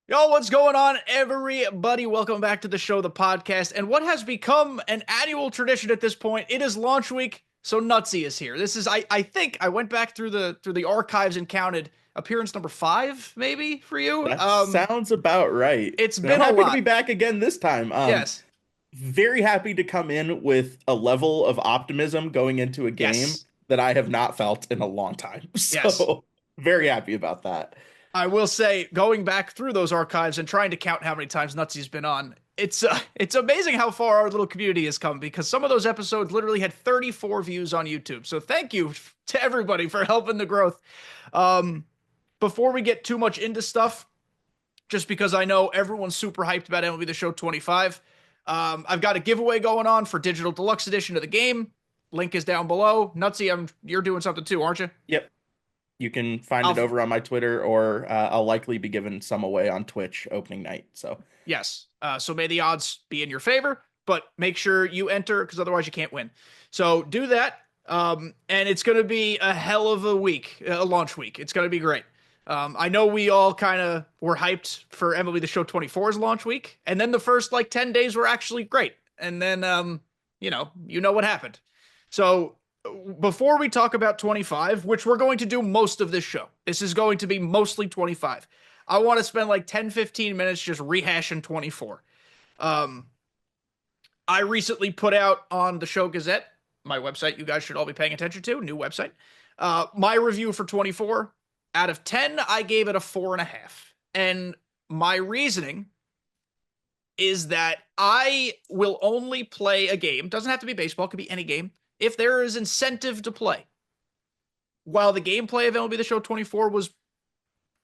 Yo, what's going on, everybody? Welcome back to the show, the podcast, and what has become an annual tradition at this point. It is launch week, so Nutsy is here. This is, I think, I went back through the archives and counted appearance number 5, maybe for you. That sounds about right. It's And I'm been a happy to be lot. back again this time. Yes, Very happy to come in with a level of optimism going into a game yes, that I have not felt in a long time. yes. So very happy about that. I will say, going back through those archives and trying to count how many times Nutsy's been on, it's amazing how far our little community has come because some of those episodes literally had 34 views on YouTube. So thank you to everybody for helping the growth. Um, Before we get too much into stuff, just because I know everyone's super hyped about MLB The Show 25, I've got a giveaway going on for Digital Deluxe Edition of the game. Link is down below. Nutsy, you're doing something too, aren't you? Yep. You can find it I'll over on my Twitter, or I'll likely be giving some away on Twitch opening night. So Yes. So may the odds be in your favor, but make sure you enter because otherwise you can't win. So do that. And it's going to be a hell of a week, a launch week. It's going to be great. I know we all kind of were hyped for MLB The Show 24's launch week, and then the first like 10 days were actually great. And then, you know what happened. So before we talk about 25, which we're going to do most of this show, this is going to be mostly 25. I want to spend like 10, 15 minutes just rehashing 24. Um, I recently put out on the Show Gazette, my website you guys should all be paying attention to, new website. My review for 24 out of 10, I gave it a 4.5. And my reasoning is that I will only play a game, doesn't have to be baseball, it could be any game, if there is incentive to play. While the gameplay of MLB The Show 24 was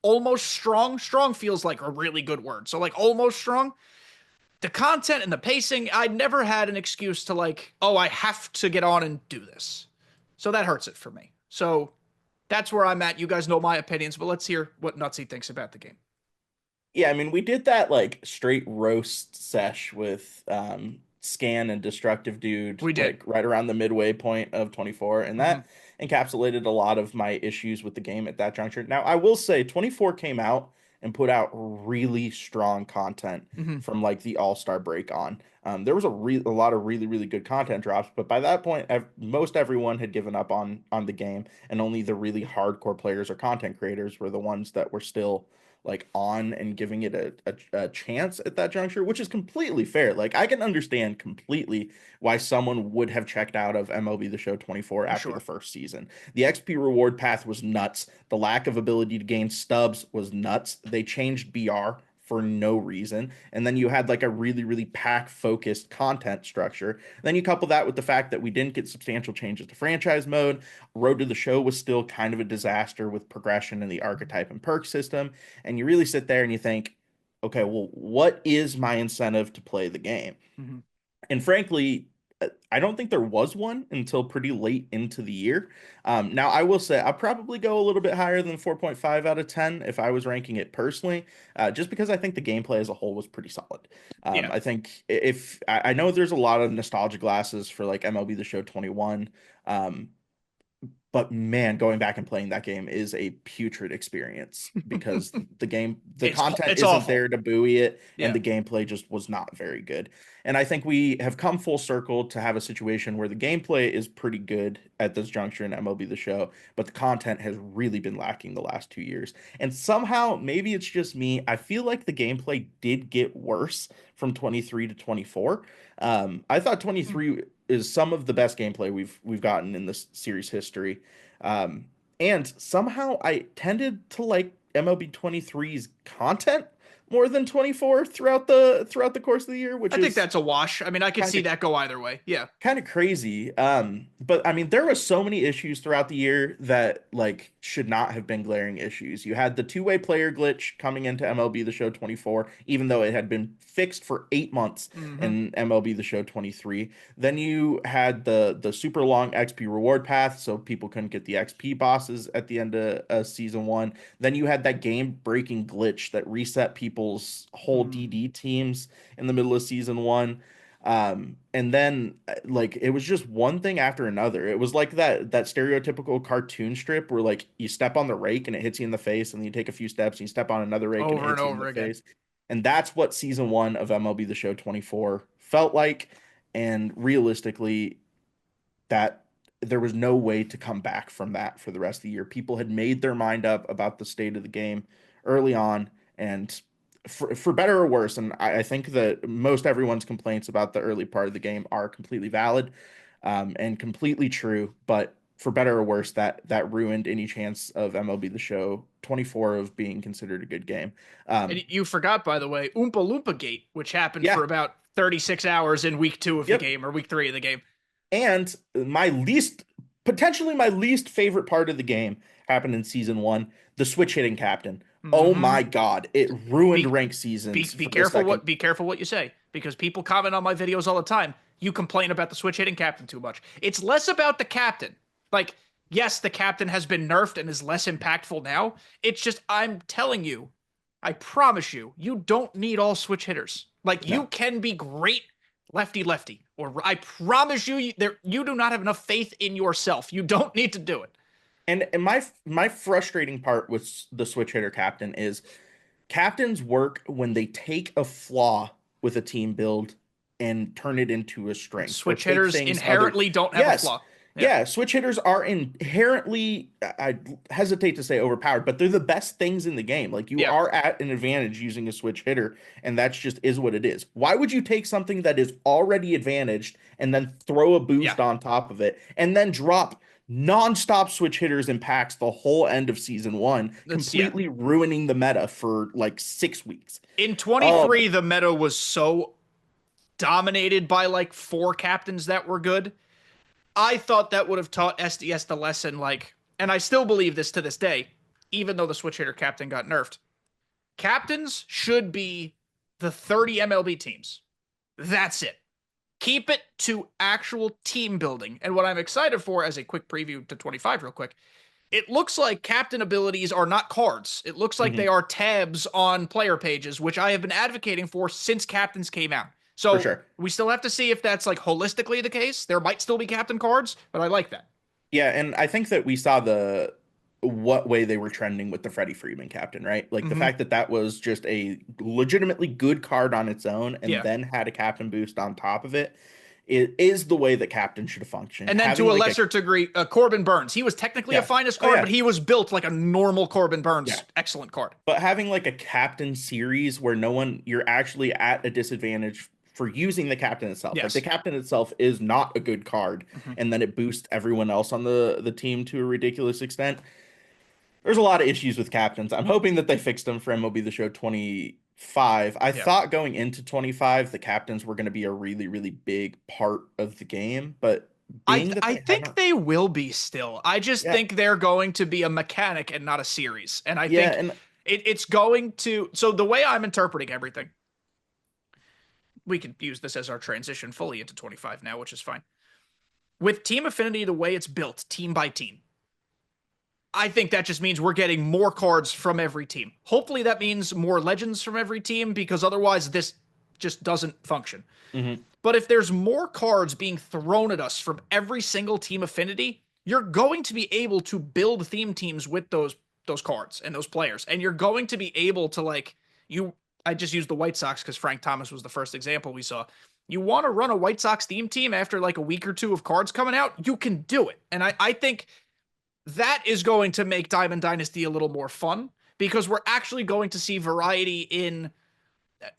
almost strong, strong feels like a really good word. So, like, almost strong. The content and the pacing, I never had an excuse to, like, oh, I have to get on and do this. So that hurts it for me. So that's where I'm at. You guys know my opinions, but let's hear what Nutsy thinks about the game. yeah, I mean, we did that like straight roast sesh with Scan and Destructive Dude, We did. like right around the midway point of 24, and Mm-hmm. that encapsulated a lot of my issues with the game at that juncture. Now, I will say 24 came out and put out really strong content Mm-hmm. from like the All-Star break on. There was a lot of really, really good content drops, but by that point, most everyone had given up on the game, and only the really hardcore players or content creators were the ones that were still like on and giving it a chance at that juncture, which is completely fair. Like I can understand completely why someone would have checked out of MLB The Show 24 For after the sure. first season. The XP reward path was nuts. The lack of ability to gain stubs was nuts. They changed BR for no reason. And then you had like a really, really pack focused content structure. Then you couple that with the fact that we didn't get substantial changes to franchise mode. Road to the Show was still kind of a disaster with progression in the archetype and perk system. And you really sit there and you think, okay, well, what is my incentive to play the game? Mm-hmm. And frankly, I don't think there was one until pretty late into the year. Now, I will say I'll probably go a little bit higher than 4.5 out of 10 if I was ranking it personally, just because I think the gameplay as a whole was pretty solid. Yeah. I think if I know there's a lot of nostalgia glasses for like MLB The Show 21. Um, but man, going back and playing that game is a putrid experience because the content It's isn't awful. there to buoy it, and Yeah. the gameplay just was not very good. And I think we have come full circle to have a situation where the gameplay is pretty good at this juncture in MLB The Show, but the content has really been lacking the last 2 years. And somehow, maybe it's just me, I feel like the gameplay did get worse from 23 to 24. I thought 23 is some of the best gameplay we've gotten in this series history. Um, and somehow I tended to like MLB 23's content more than 24 throughout the course of the year, which I think is that's a wash. I mean, I could kind see of that go either way. Yeah. kind of crazy. But I mean, there were so many issues throughout the year that like should not have been glaring issues. You had the two-way player glitch coming into MLB The Show 24, even though it had been fixed for 8 months Mm-hmm. in MLB The Show 23. Then you had the super long XP reward path, so people couldn't get the XP bosses at the end of season one. Then you had that game-breaking glitch that reset people's whole Mm. DD teams in the middle of season one. And then like it was just one thing after another. It was like that stereotypical cartoon strip where like you step on the rake and it hits you in the face, and then you take a few steps and you step on another rake and it Over and hits you in the over again. face. And that's what season one of MLB The Show 24 felt like. And realistically, that there was no way to come back from that for the rest of the year. People had made their mind up about the state of the game early on, and for better or worse, and I think that most everyone's complaints about the early part of the game are completely valid, and completely true. But for better or worse, that ruined any chance of MLB The Show 24 of being considered a good game. And Um, you forgot, by the way, Oompa Loompa Gate, which happened for yeah, about 36 hours in week 2 of the yep. game or week 3 of the game. And potentially my least favorite part of the game happened in season one, the switch hitting captain. Oh Mm-hmm. my God, it ruined Be ranked seasons be for the careful second. what you say, because people comment on my videos all the time. You complain about the switch hitting captain too much. It's less about the captain. Like, yes, the captain has been nerfed and is less impactful now. It's just I'm telling you, I promise you, you don't need all switch hitters. Like, you No. can be great lefty lefty, or I promise you, you do not have enough faith in yourself. You don't need to do it. And my frustrating part with the switch hitter captain is captains work when they take a flaw with a team build and turn it into a strength, or Switch take hitters things other. inherently don't have a Yes. flaw. Yeah, Yeah, switch hitters are inherently, I hesitate to say overpowered, but they're the best things in the game. Like you yeah, are at an advantage using a switch hitter, and that's just is what it is. Why would you take something that is already advantaged and then throw a yeah. boost on top of it and then drop nonstop switch hitters and packs the whole end of season one, That's yeah. completely ruining the meta for like 6 weeks? In Oh, 23, the meta was so dominated by like 4 captains that were good. I thought that would have taught SDS the lesson, like, and I still believe this to this day, even though the switch hitter captain got nerfed. Captains should be the 30 MLB teams. That's it. Keep it to actual team building. And what I'm excited for, as a quick preview to 25, real quick, it looks like captain abilities are not cards. It looks like mhm, they are tabs on player pages, which I have been advocating for since captains came out. for So sure. we still have to see if that's like holistically the case. There might still be captain cards, but I like that. Yeah, and I think that we saw the what way they were trending with the Freddie Freeman captain, right? Like the Mm-hmm. fact that that was just a legitimately good card on its own and Yeah. then had a captain boost on top of it. It is the way that captain should have functioned. And then Having to a like a lesser degree, Corbin Burns. He was technically a yeah. finest Oh card, yeah. but he was built like a normal Corbin Yeah. Burns excellent card. But having like a captain series where no one you're actually at a disadvantage for using the captain itself. Like the Yes. captain itself is not a good card, Mm-hmm. and then it boosts everyone else on the team to a ridiculous extent. There's a lot of issues with captains. I'm hoping that they fixed them for MLB The Show 25. I Yeah. thought going into 25, the captains were going to be a really, really big part of the game, but being that I they think haven't, they will be still. I just yeah, think they're going to be a mechanic and not a series. And I yeah, think and it's going to. So the way I'm interpreting everything, we could use this as our transition fully into 25 now, which is fine. With Team Affinity, the way it's built, team by team, I think that just means we're getting more cards from every team. Hopefully, that means more legends from every team, because otherwise, this just doesn't function. mhm, But if there's more cards being thrown at us from every single team affinity, you're going to be able to build theme teams with those cards and those players. And you're going to be able to like you I just used the White Sox because Frank Thomas was the first example we saw. You want to run a White Sox theme team after like a week or two of cards coming out, you can do it. And I think that is going to make Diamond Dynasty a little more fun, because we're actually going to see variety in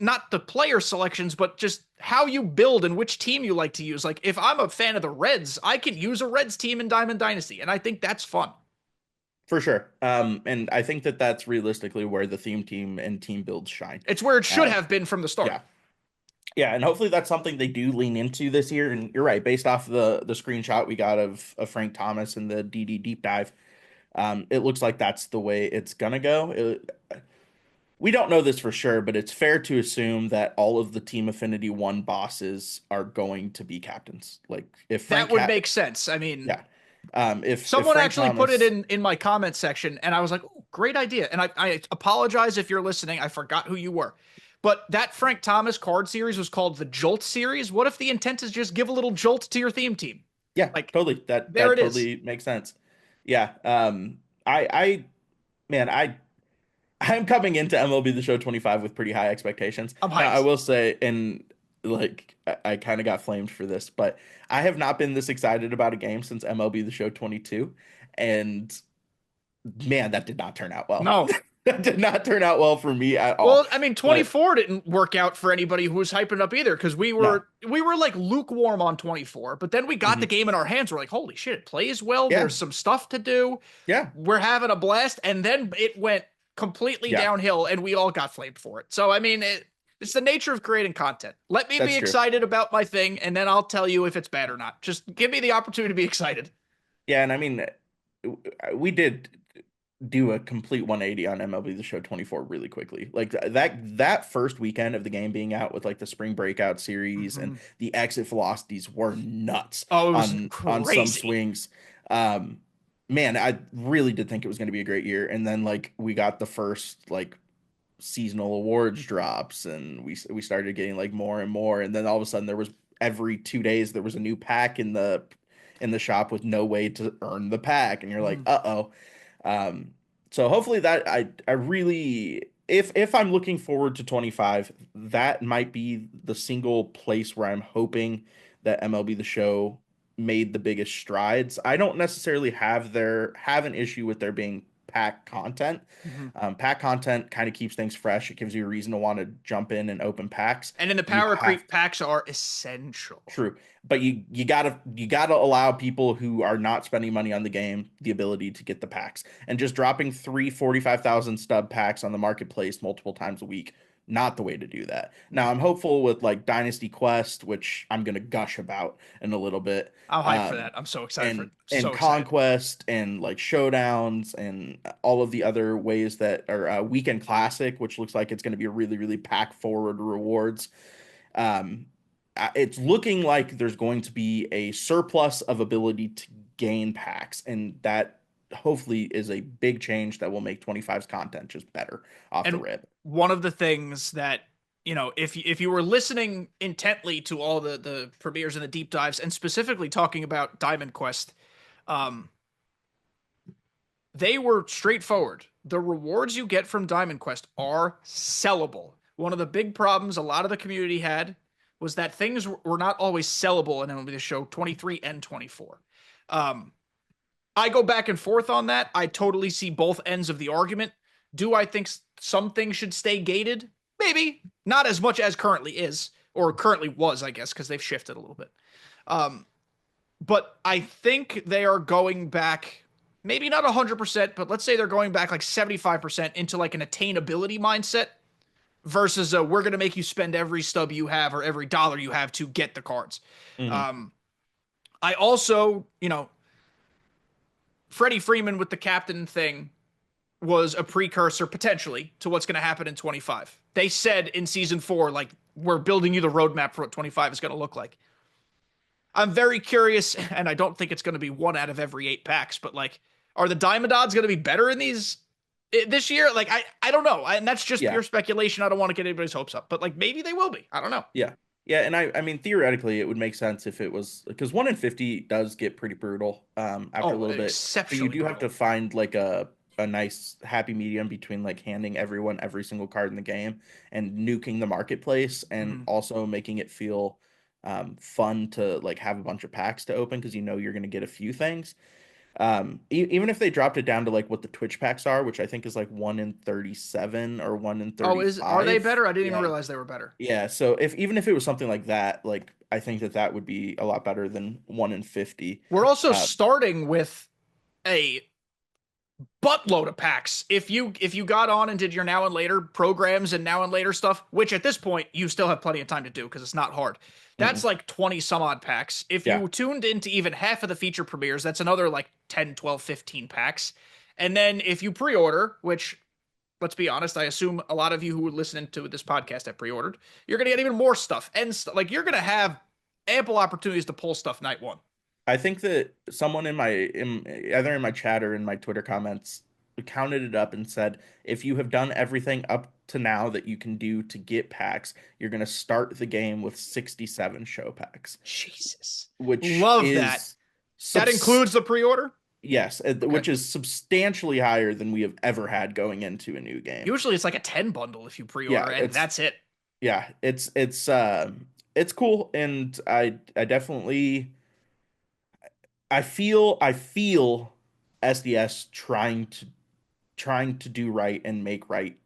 not the player selections, but just how you build and which team you like to use. Like, if I'm a fan of the Reds, I can use a Reds team in Diamond Dynasty, and I think that's fun. for sure. And I think that that's realistically where the theme team and team builds shine. It's where it should Um, have been from the start. yeah, yeah, and hopefully that's something they do lean into this year. And you're right, based off the screenshot we got of Frank Thomas and the DD deep dive, it looks like that's the way it's gonna go. We don't know this for sure, but it's fair to assume that all of the Team Affinity 1 bosses are going to be captains. Like if That Frank would Cat, make sense. I mean, yeah, if someone Frank actually put it Thomas, in my comment section, and I was like, oh, great idea. And I apologize if you're listening. I forgot who you were. But that Frank Thomas card series was called the Jolt series. What if the intent is just give a little jolt to your theme team? Yeah, Like, totally. That there that it is. totally makes sense. Yeah. I man, I'm coming into MLB The Show 25 with pretty high expectations. I'm Now, I hyped. will say, and like I kind of got flamed for this, but I have not been this excited about a game since MLB The Show 22, and man, that did not turn out well. No. That did not turn out well for me at all. Well, I mean, But 24 didn't work out for anybody who was hyping it up either, because we no. were we were like lukewarm on 24, but then we got the Mhm. game in our hands. We're like, holy shit, it plays well. Yeah. There's some stuff to do. Yeah. We're having a blast, and then it went completely Yeah. downhill, and we all got flamed for it. So I mean, it's the nature of creating content. Let me That's be true. excited about my thing, and then I'll tell you if it's bad or not. Just give me the opportunity to be excited. Yeah, and I mean, we did do a complete 180 on MLB The Show 24 really quickly. Like that first weekend of the game being out with like the spring breakout series and Mhm. the exit velocities were nuts Oh, it was on some crazy. swings. Um, man, I really did think it was going to be a great year, and then like we got the first like seasonal awards drops, and we started getting like more and more, and then all of a sudden there was every 2 days there was a new pack in the shop with no way to earn the pack, and you're like, Mhm. uh-oh. Um, so hopefully that I really, if I'm looking forward to 25, that might be the single place where I'm hoping that MLB The Show made the biggest strides. I don't necessarily have an issue with there being pack content. Mhm. Pack content kind of keeps things fresh. It gives you a reason to want to jump in and open packs. And in the You power have creep, packs are essential. True. But you gotta allow people who are not spending money on the game the ability to get the packs. And just dropping 3 45,000 stub packs on the marketplace multiple times a week, not the way to do that. Now I'm hopeful with like Dynasty Quest, which I'm gonna gush about in a little bit. I'm hyped for Um that. I'm so excited for it. and So excited. Conquest and like showdowns and all of the other ways that are Weekend Classic, which looks like it's going to be a really, really pack forward rewards. Um, it's looking like there's going to be a surplus of ability to gain packs, and that hopefully is a big change that will make 25's content just better off the And rip. one of the things that, if you were listening intently to all the premieres and the deep dives, and specifically talking about Diamond Quest, um, they were straightforward. The rewards you get from Diamond Quest are sellable. One of the big problems a lot of the community had was that things were not always sellable in MLB The Show 23 and 24. Um, I go back and forth on that. I totally see both ends of the argument. Do I think some things should stay gated? Maybe. Not as much as currently is, or currently was, I guess, because they've shifted a little bit. Um, but I think they are going back, maybe not 100%, but let's say they're going back like 75% into like an attainability mindset versus we're going to make you spend every stub you have or every dollar you have to get the cards. Hmm. Um, I also, Freddie Freeman with the captain thing was a precursor potentially to what's going to happen in 25. They said in season 4, like, we're building you the roadmap for what 25 is going to look like. I'm very curious, and I don't think it's going to be one out of every 8 packs, but like, are the Diamond odds going to be better in these this year? Like, I don't know. And that's just Yeah. pure speculation. I don't want to get anybody's hopes up, but like, maybe they will be. I don't know. Yeah. Yeah, and I mean theoretically it would make sense if it was because 1 in 50 does get pretty brutal after a Oh, little bit. So you exceptionally do have brutal. to find like a nice happy medium between like handing everyone every single card in the game and nuking the marketplace and Mhm. also making it feel fun to like have a bunch of packs to open because you know you're going to get a few things. Even if they dropped it down to like what the Twitch packs are, which I think is like 1 in 37 or 1 in Oh, are they 35. better? I didn't even Yeah. realize they were better. Yeah, so if even if it was something like that, like I think that would be a lot better than 1 in 50. We're also Uh, starting with a buttload of packs. If you got on and did your now and later programs and now and later stuff, which at this point you still have plenty of time to do because it's not hard. That's mm-mm. like 20 some odd packs. If Yeah, you tuned into even half of the feature premieres, that's another like 10, 12, 15 packs. And then if you pre-order, which let's be honest, I assume a lot of you who are listening to this podcast have pre-ordered, you're going to get even more stuff. And like you're going to have ample opportunities to pull stuff night 1. I think that someone either in my chat or in my Twitter comments counted it up and said, if you have done everything up to now that you can do to get packs, you're going to start the game with 67 show packs, Jesus. which Love that. is That subs includes the pre-order? yes, Okay. which is substantially higher than we have ever had going into a new game. Usually it's like a 10 bundle if you Yeah, pre-order, and that's it. yeah, it's cool, and I definitely I feel SDS trying to do right and make right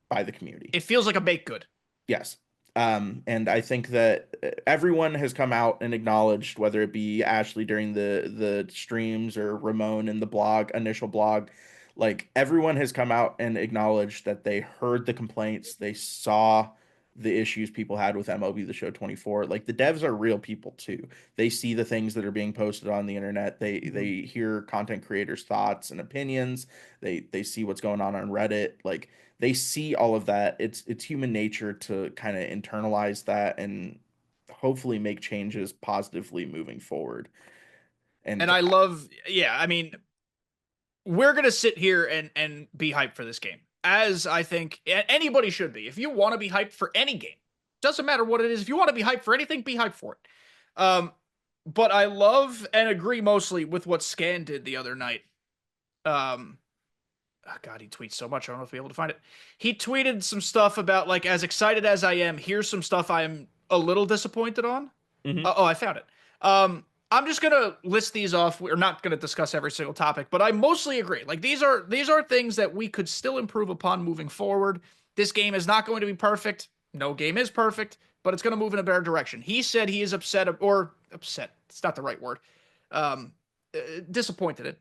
by the community. It feels like a baked good. Yes. And I think that everyone has come out and acknowledged, whether it be Ashley during the streams or Ramon in the initial blog, like everyone has come out and acknowledged that they heard the complaints, they saw the issues people had with MLB The Show 24. Like the devs are real people too. They see the things that are being posted on the internet. Mhm. They hear content creators' thoughts and opinions. They see what's going on Reddit. Like they see all of that. It's human nature to kind of internalize that and hopefully make changes positively moving forward. And And I love, yeah, I mean, we're gonna sit here and be hyped for this game, as I think anybody should be. If you want to be hyped for any game, doesn't matter what it is. If you want to be hyped for anything, be hyped for it. Um, but I love and agree mostly with what Scan did the other night. Um, oh God, he tweets so much. I don't know if I'll be able to find it. He tweeted some stuff about like, as excited as I am, here's some stuff I am a little disappointed on. mhm. Oh, I found it. I'm just gonna list these off. We're not gonna discuss every single topic, but I mostly agree. Like these are things that we could still improve upon moving forward. This game is not going to be perfect. No game is perfect, but it's going to move in a better direction. He said he is upset, or upset. It's not the right word. Um, Disappointed in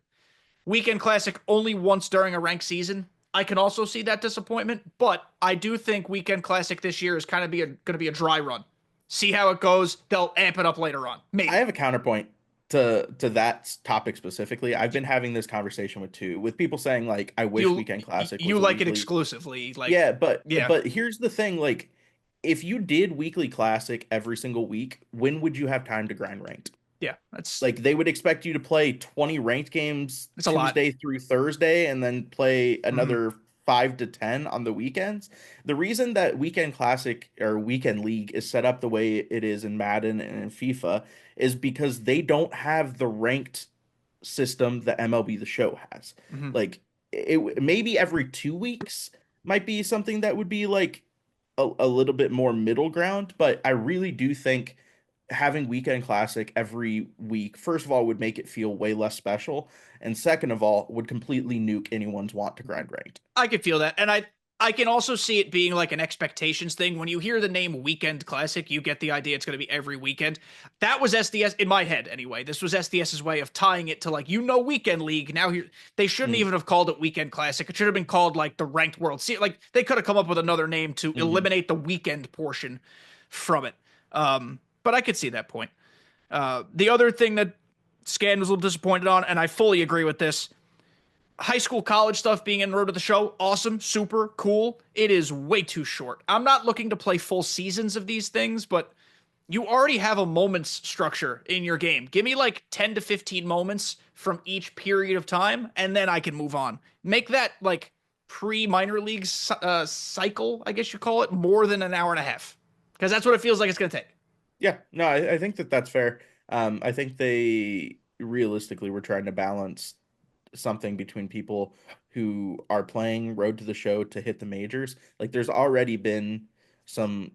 Weekend Classic only once during a ranked season. I can also see that disappointment, but I do think Weekend Classic this year is kind of going to be a dry run. See how it goes. They'll amp it up later on, I maybe. have a counterpoint to that topic specifically. I've been having this conversation with people saying like I wish You Weekend Classic you was a like it weekly. exclusively, like Yeah, yeah. but here's the thing, like if you did weekly classic every single week, when would you have time to grind ranked? Yeah, that's Like they would expect you to play 20 ranked games it's a lot. Tuesday through Thursday and then play Mhm. another 5 to 10 on the weekends. The reason that weekend classic or weekend league is set up the way it is in Madden and in FIFA is because they don't have the ranked system that MLB The Show has. Mhm. Like it maybe every 2 weeks might be something that would be like a little bit more middle ground, but I really do think having weekend classic every week, first of all, would make it feel way less special, and second of all, would completely nuke anyone's want to grind ranked. I could feel that. And I can also see it being like an expectations thing. When you hear the name Weekend Classic, you get the idea it's going to be every weekend. That was SDS in my head anyway. This was SDS's way of tying it to like, Weekend League. Now here they shouldn't Mm, even have called it Weekend Classic. It should have been called like the Ranked World Series. Like they could have come up with another name to mhm. eliminate the weekend portion from it. But I could see that point. The other thing that Scan was a little disappointed on, and I fully agree with this, high school college stuff being in Road to the Show, awesome, super cool. It is way too short. I'm not looking to play full seasons of these things, but you already have a moments structure in your game. Give me like 10 to 15 moments from each period of time, and then I can move on. Make that like pre minor leagues cycle, I guess you call it, more than an hour and a half. Because that's what it feels like it's going to take. Yeah, no, I think that that's fair. I think they realistically were trying to balance something between people who are playing Road to the Show to hit the majors. Like there's already been some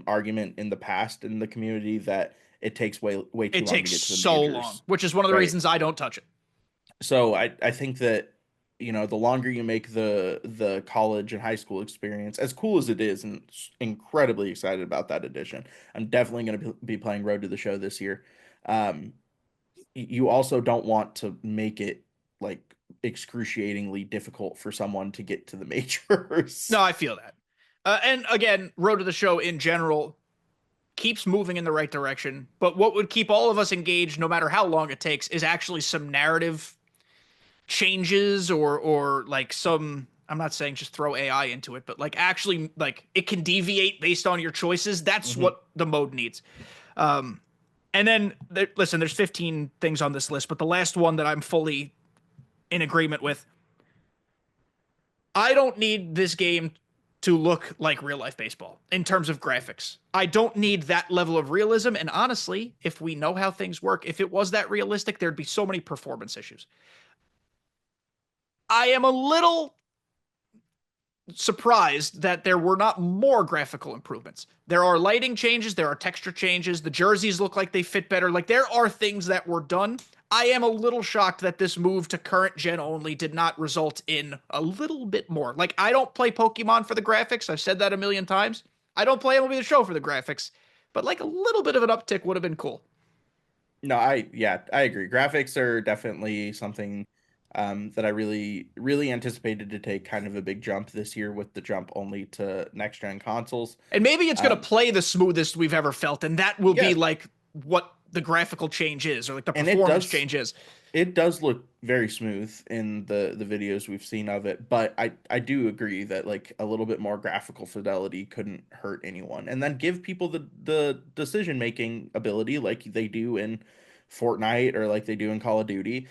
argument in the past in the community that it takes way too It long to takes get to the so long, majors, which is one of the right? reasons I don't touch it. So I think that the longer you make the college and high school experience as cool as it is, and incredibly excited about that edition. I'm definitely going to be playing Road to the Show this year. Um, you also don't want to make it like excruciatingly difficult for someone to get to the majors. No, I feel that. And again, Road to the Show in general keeps moving in the right direction. But what would keep all of us engaged, no matter how long it takes, is actually some narrative changes or like some. I'm not saying just throw AI into it, but like actually like it can deviate based on your choices. That's Mhm. what the mode needs. Um, and then listen, there's 15 things on this list, but the last one that I'm fully in agreement with, I don't need this game to look like real life baseball in terms of graphics. I don't need that level of realism. And honestly, if we know how things work, if it was that realistic, there'd be so many performance issues. I am a little surprised that there were not more graphical improvements. There are lighting changes, there are texture changes, the jerseys look like they fit better. Like there are things that were done. I am a little shocked that this move to current gen only did not result in a little bit more. Like I don't play Pokemon for the graphics. I've said that a million times. I don't play MLB The Show for the graphics, but like a little bit of an uptick would have been cool. No, yeah, I agree. Graphics are definitely something that I really anticipated to take kind of a big jump this year with the jump only to next gen consoles. And maybe it's going to Um, play the smoothest we've ever felt, and that will be yeah, like what the graphical change is, or like the and performance change is. it does look very smooth in the videos we've seen of it, but I do agree that like a little bit more graphical fidelity couldn't hurt anyone. And then give people the decision making ability like they do in Fortnite or like they do in Call of Duty,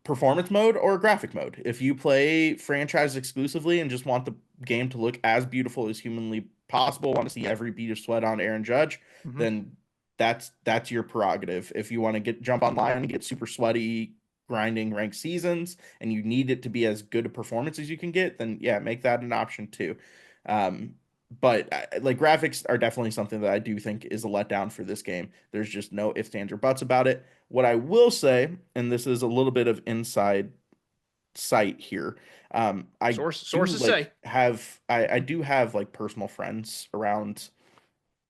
performance mode or graphic mode. If you play franchise exclusively and just want the game to look as beautiful as humanly possible, want to see every bead of sweat on Aaron Judge, Mm-hmm. then that's your prerogative. If you want to jump online and get super sweaty grinding ranked seasons and you need it to be as good a performance as you can get, then yeah, make that an option too. Um, but like graphics are definitely something that I do think is a letdown for this game. There's just no ifs, ands, or buts about it. What I will say, and this is a little bit of inside sight here, I do Sources say. like have I do have like personal friends around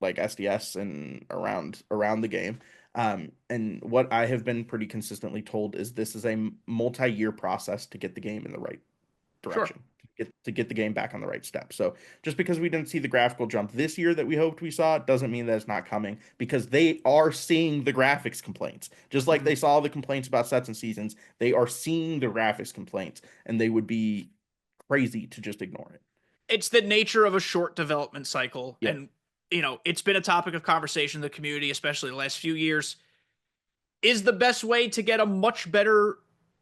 like SDS and around the game. And what I have been pretty consistently told is this is a multi-year process to get the game in the right Sure. direction, to get the game back on the right step. So just because we didn't see the graphical jump this year that we hoped we saw doesn't mean that it's not coming, because they are seeing the graphics complaints. Just like Mm-hmm. they saw the complaints about sets and seasons, they are seeing the graphics complaints, and they would be crazy to just ignore it. It's the nature of a short development cycle, Yeah. and it's been a topic of conversation in the community, especially the last few years. Is the best way to get a much better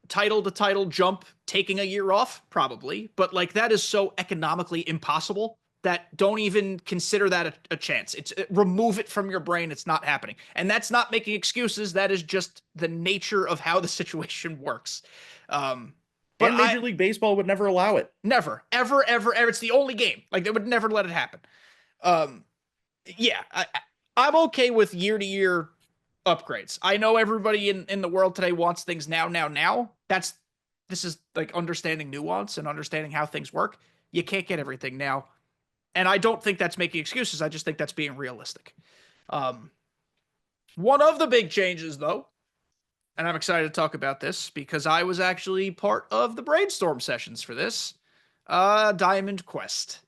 title to title jump taking a year off? Probably. But like that is so economically impossible that don't even consider that a chance. Remove it from your brain. It's not happening. And that's not making excuses. That is just the nature of how the situation works. Um, but And I Major League Baseball would never allow it. never, ever, ever, ever. It's the only game. Like they would never let it happen. Um, yeah, I'm okay with year to year upgrades. I know everybody in the world today wants things now, now, now. This is like understanding nuance and understanding how things work. You can't get everything now. And I don't think that's making excuses. I just think that's being realistic. Um, One of the big changes, though, and I'm excited to talk about this because I was actually part of the brainstorm sessions for this. Diamond Quest.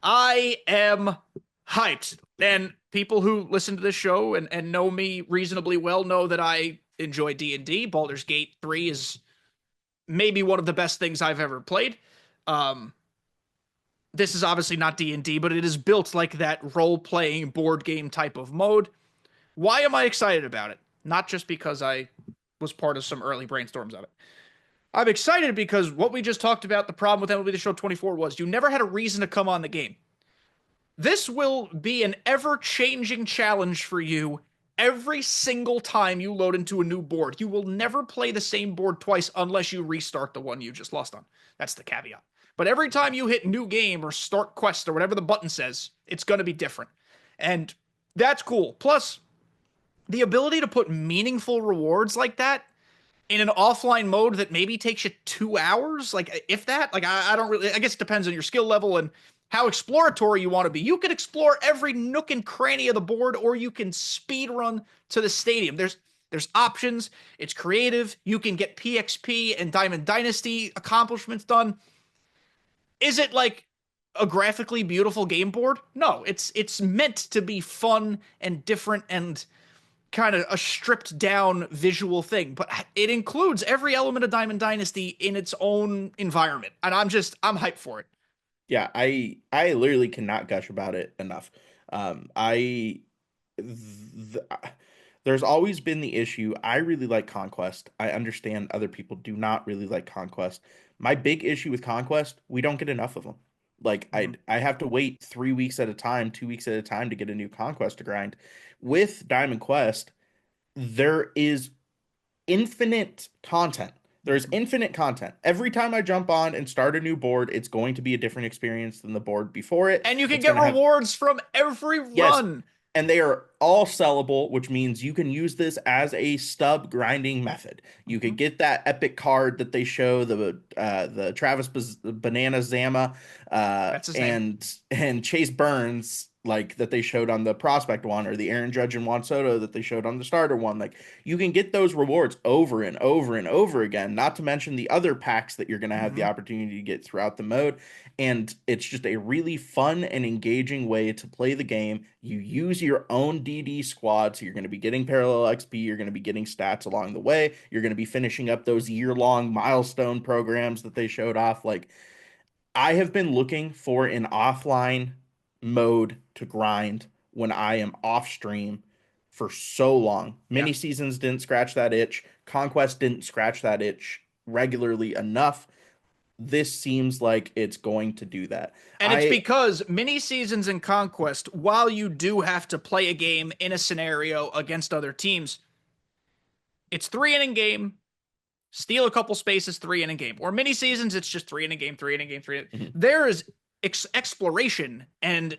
I am hyped. And people who listen to this show and know me reasonably well know that I enjoy D&D. Baldur's Gate 3 is maybe one of the best things I've ever played. Um, this is obviously not D&D, but it is built like that role-playing board game type of mode. Why am I excited about it? Not just because I was part of some early brainstorms of it. I'm excited because what we just talked about, the problem with MLB The Show 24 was you never had a reason to come on the game. This will be an ever changing challenge for you every single time you load into a new board. You will never play the same board twice unless you restart the one you just lost on. That's the caveat. But every time you hit new game or start quest or whatever the button says, it's going to be different. And that's cool. Plus, the ability to put meaningful rewards like that in an offline mode that maybe takes you 2 hours, like if that, like I don't really, I guess it depends on your skill level and how exploratory you want to be. You can explore every nook and cranny of the board, or you can speed run to the stadium. There's options. It's creative. You can get PXP and Diamond Dynasty accomplishments done. Is it like a graphically beautiful game board? No, it's meant to be fun and different and kind of a stripped down visual thing, but it includes every element of Diamond Dynasty in its own environment. And I'm hyped for it. Yeah, I literally cannot gush about it enough. I th There's always been the issue. I really like Conquest. I understand other people do not really like Conquest. My big issue with Conquest, we don't get enough of them. Like Mhm. I have to wait 3 weeks at a time, 2 weeks at a time to get a new Conquest to grind. With Diamond Quest, there is infinite content. There's Mhm. infinite content. Every time I jump on and start a new board, it's going to be a different experience than the board before it. And you can It's get going to have, rewards from every yes, run. and they are all sellable, which means you can use this as a stub grinding method. You could Mhm. get that epic card that they show, the Travis Banana Zama, That's his name. and Chase Burns, like that they showed on the prospect one, or the Aaron Judge and Juan Soto that they showed on the starter one. Like you can get those rewards over and over and over again. Not to mention the other packs that you're going to have the Mhm. opportunity to get throughout the mode. And it's just a really fun and engaging way to play the game. You use your own DD squad, so you're going to be getting parallel XP, you're going to be getting stats along the way, you're going to be finishing up those year-long milestone programs that they showed off. Like, I have been looking for an offline mode to grind when I am off stream for so long. Yeah. Mini seasons didn't scratch that itch. Conquest didn't scratch that itch regularly enough. This seems like it's going to do that. And it's I because mini seasons in Conquest, while you do have to play a game in a scenario against other teams, it's 3 inning game, steal a couple spaces, 3 inning game. Or mini seasons, it's just 3 inning game, 3 inning game, 3 inning. Mhm. There is exploration, and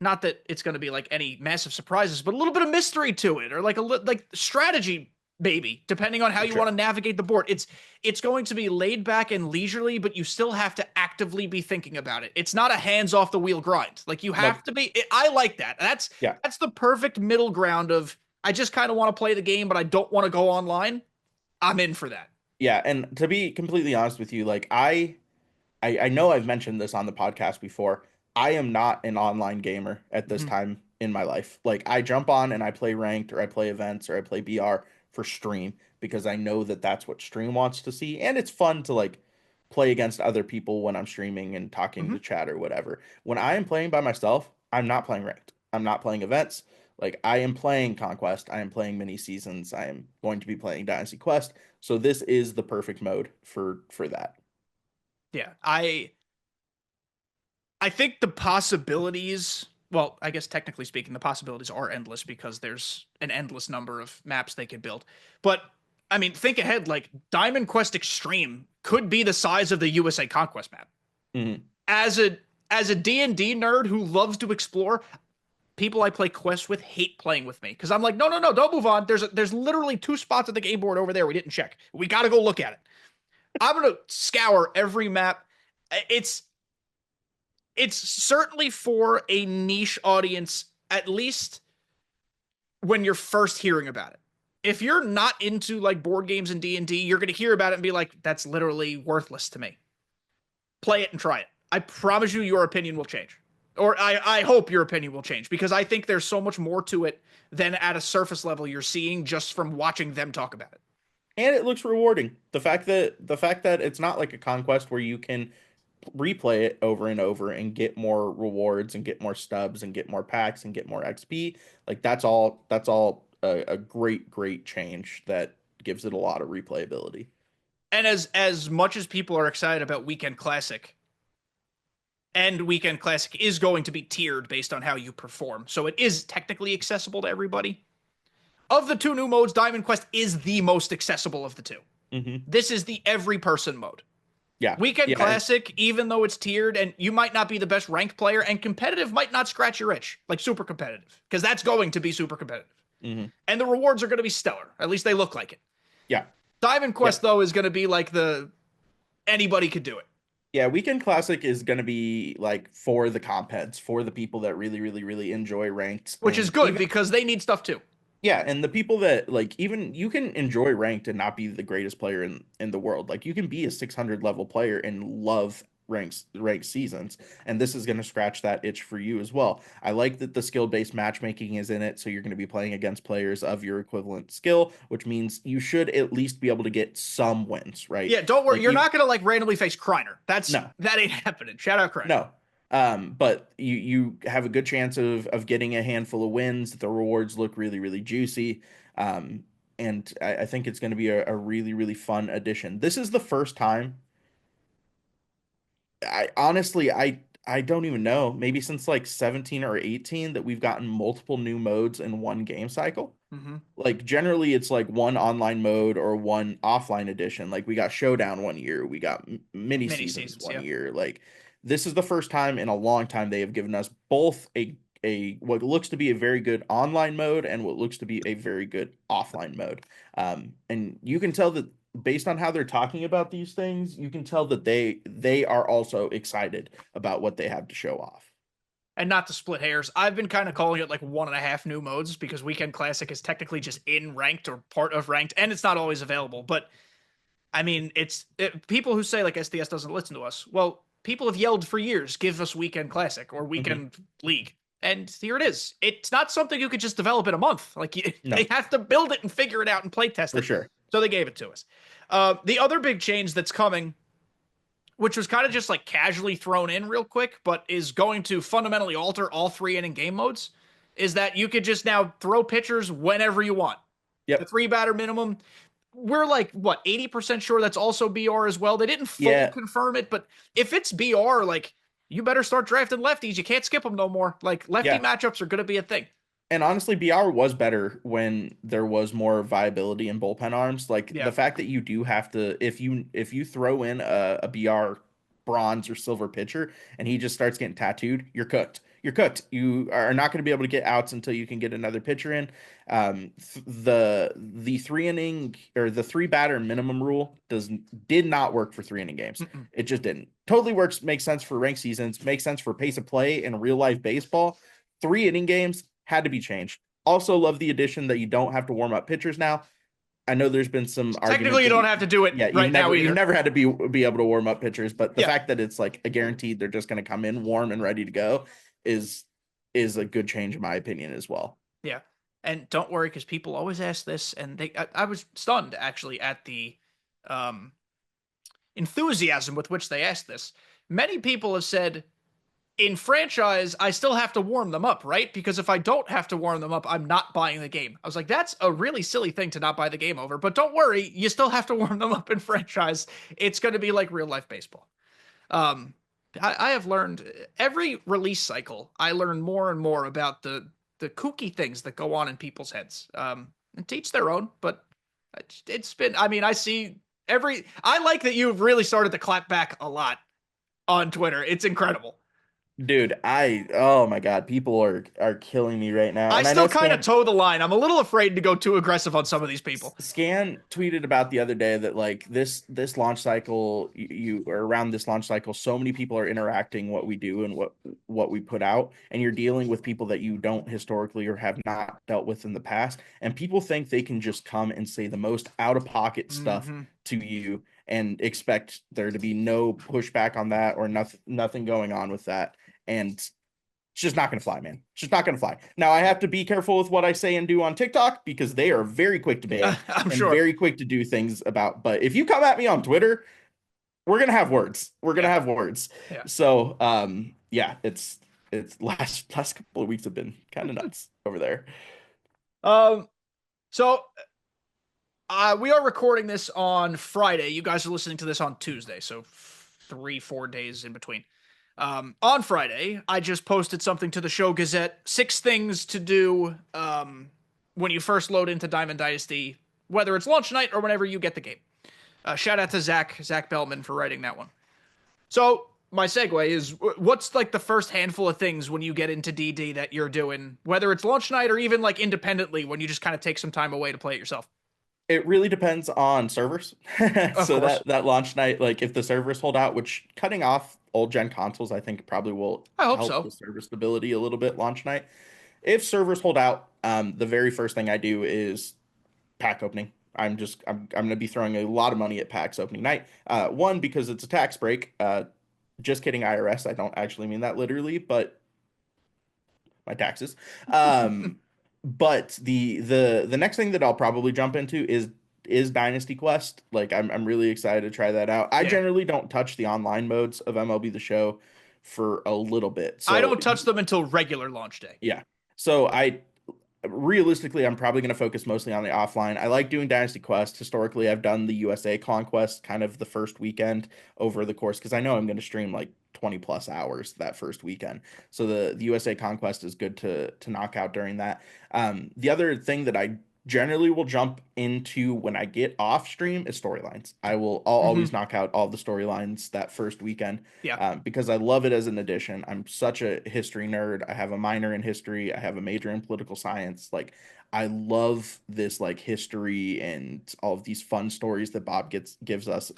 not that it's going to be like any massive surprises, but a little bit of mystery to it, or like like strategy, maybe, depending on how For you want sure. to navigate the board. It's going to be laid back and leisurely, but you still have to actively be thinking about it. It's not a hands off the wheel grind. Like you Nope. have to be. I like that. Yeah. That's the perfect middle ground of I just kind of want to play the game, but I don't want to go online. I'm in for that. Yeah, and to be completely honest with you, like I know I've mentioned this on the podcast before. I am not an online gamer at this Mhm. time in my life. Like I jump on and I play ranked or I play events or I play BR for stream because I know that that's what stream wants to see and it's fun to like play against other people when I'm streaming and talking to Mhm. chat or whatever. When I am playing by myself, I'm not playing ranked. I'm not playing events. Like I am playing Conquest, I am playing mini seasons, I am going to be playing Dynasty Quest. So this is the perfect mode for that. Yeah. I think the possibilities, well, I guess technically speaking, the possibilities are endless because there's an endless number of maps they could build. But I mean, think ahead, like Diamond Quest Extreme could be the size of the USA Conquest map. Mhm. As a D&D nerd who loves to explore, people I play quests with hate playing with me because I'm like, no, no, no, don't move on. There's literally 2 spots at the game board over there we didn't check. We got to go look at it. I'm gonna scour every map. It's it's certainly for a niche audience, at least when you're first hearing about it. If you're not into like board games and D&D, you're going to hear about it and be like, that's literally worthless to me. Play it and try it. I promise you your opinion will change. Or I hope your opinion will change because I think there's so much more to it than at a surface level you're seeing just from watching them talk about it. And it looks rewarding. The fact that it's not like a conquest where you can replay it over and over and get more rewards and get more stubs and get more packs and get more XP. Like that's all a great change that gives it a lot of replayability. And as much as people are excited about Weekend Classic, and Weekend Classic is going to be tiered based on how you perform. So it is technically accessible to everybody. Of the 2 new modes, Diamond Quest is the most accessible of the 2. Hmm. This is the every person mode. Yeah. Weekend Yeah. And Classic, even though it's tiered and you might not be the best ranked player, and competitive might not scratch your itch, like super competitive, because that's going to be super competitive. hmm And the rewards are going to be stellar. At least they look like it. yeah. Diamond Yeah. Quest, though, is going to be like the anybody could do it, Yeah, Weekend Classic is going to be like for the comp heads, for the people that really enjoy ranked which is and good even because they need stuff too. yeah, and the people that like even you can enjoy ranked and not be the greatest player in the world. Like you can be a 600 level player and love ranked seasons, and this is going to scratch that itch for you as well. I like that the skill-based matchmaking is in it, so you're going to be playing against players of your equivalent skill, which means you should at least be able to get some wins, right? Yeah, don't worry. Like You're you not going to like randomly face Kreiner. no. That ain't happening. Shout out Kreiner. No. But you have a good chance of getting a handful of wins. The rewards look really, really juicy. Um, and I think it's going to be a really, really fun addition. This is the first time I honestly I don't even know, maybe since like 17 or 18 that we've gotten multiple new modes in one game cycle. Mm-hmm. Like generally it's like one online mode or one offline edition. Like we got Showdown one year, we got mini Mini seasons seasons, one yeah. year. Like this is the first time in a long time they have given us both a what looks to be a very good online mode and what looks to be a very good offline mode. And you can tell that based on how they're talking about these things, you can tell that they are also excited about what they have to show off. And not to split hairs, I've been kind of calling it like 1.5 new modes because Weekend Classic is technically just in ranked or part of ranked, and it's not always available. But I mean, people who say like SDS doesn't listen to us. Well, people have yelled for years, give us Weekend Classic or Mhm. Weekend League. And here it is. It's not something you could just develop in a month. Like No, they have to build it and figure it out and play test for it. sure. So they gave it to us. The other big change that's coming, which was kind of just like casually thrown in real quick, but is going to fundamentally alter all 3 inning game modes, is that you could just now throw pitchers whenever you want. The Yep. 3 batter minimum, we're like what 80% sure that's also BR as well. They didn't fully Yeah. confirm it, but if it's BR, like you better start drafting lefties. You can't skip them no more. Like lefty Yeah. matchups are going to be a thing. And honestly, BR was better when there was more viability in bullpen arms. Like Yeah. the fact that you do have to, if you throw in a BR bronze or silver pitcher and he just starts getting tattooed, you're cooked. You're cooked. You are not going to be able to get outs until you can get another pitcher in. The 3 inning or the 3 batter minimum rule did not work for 3 inning games. Mm-mm. It just didn't. Totally works. Makes sense for ranked seasons. Makes sense for pace of play in real life baseball. 3 inning games had to be changed. Also, love the addition that you don't have to warm up pitchers now. I know there's been some Technically, argument you that don't have to do it yeah, right now you've either. never had to be able to warm up pitchers, but the Yeah. fact that it's like a guaranteed they're just going to come in warm and ready to go is is a good change in my opinion as well. Yeah. And don't worry, because people always ask this, and I was stunned actually at the um, enthusiasm with which they asked this. Many people have said, in franchise, I still have to warm them up, right? Because if I don't have to warm them up, I'm not buying the game. I was like, that's a really silly thing to not buy the game over. But don't worry, you still have to warm them up in franchise. It's going to be like real life baseball. Um, I have learned every release cycle. I learn more and more about the kooky things that go on in people's heads. And teach their own, but it's been. I mean, I see every. I like that you've really started to clap back a lot on Twitter. It's incredible. Dude, oh my God, people are killing me right now. I And I know still kind of toe the line. I'm a little afraid to go too aggressive on some of these people. Scan tweeted about the other day that like this launch cycle, you or around this launch cycle, so many people are interacting what we do and what we put out, and you're dealing with people that you don't historically or have not dealt with in the past, and people think they can just come and say the most out of pocket stuff Mm-hmm. to you and expect there to be no pushback on that or nothing going on with that. And it's just not going to fly, man. It's just not going to fly. Now, I have to be careful with what I say and do on TikTok because they are very quick to ban I'm and sure. very quick to do things about. But if you come at me on Twitter, we're going to have words. We're going to Yeah. have words. Yeah. So, yeah, it's last couple of weeks have been kind of nuts over there. Um. So we are recording this on Friday. You guys are listening to this on Tuesday, so 3-4 days in between. On Friday, I just posted something to the Show Gazette: 6 things to do when you first load into Diamond Dynasty, whether it's launch night or whenever you get the game. Shout out to Zach Bellman for writing that one. So my segue is, what's like the first handful of things when you get into DD that you're doing, whether it's launch night or even like independently when you just kind of take some time away to play it yourself? It really depends on servers. Of So course. that launch night, like if the servers hold out, which cutting off old gen consoles, I think probably will I hope help so. the server stability a little bit launch night. If servers hold out, the very first thing I do is pack opening. I'm going to be throwing a lot of money at packs opening night. One because it's a tax break. Just kidding, IRS. I don't actually mean that literally, but my taxes. But the next thing that I'll probably jump into is Dynasty Quest. Like I'm really excited to try that out. I Yeah. generally don't touch the online modes of MLB The Show for a little bit. I So don't touch them until regular launch day. yeah. So I realistically, I'm probably going to focus mostly on the offline. I like doing Dynasty Quest. Historically, I've done the USA Conquest kind of the first weekend over the course because I know I'm going to stream like 20 plus hours that first weekend. So the USA Conquest is good to knock out during that. The other thing that I generally will jump into when I get off stream is storylines. I'll always knock out all the storylines that first weekend Yeah. because I love it as an addition. I'm such a history nerd. I have a minor in history. I have a major in political science. Like I love this like history and all of these fun stories that Bob gives us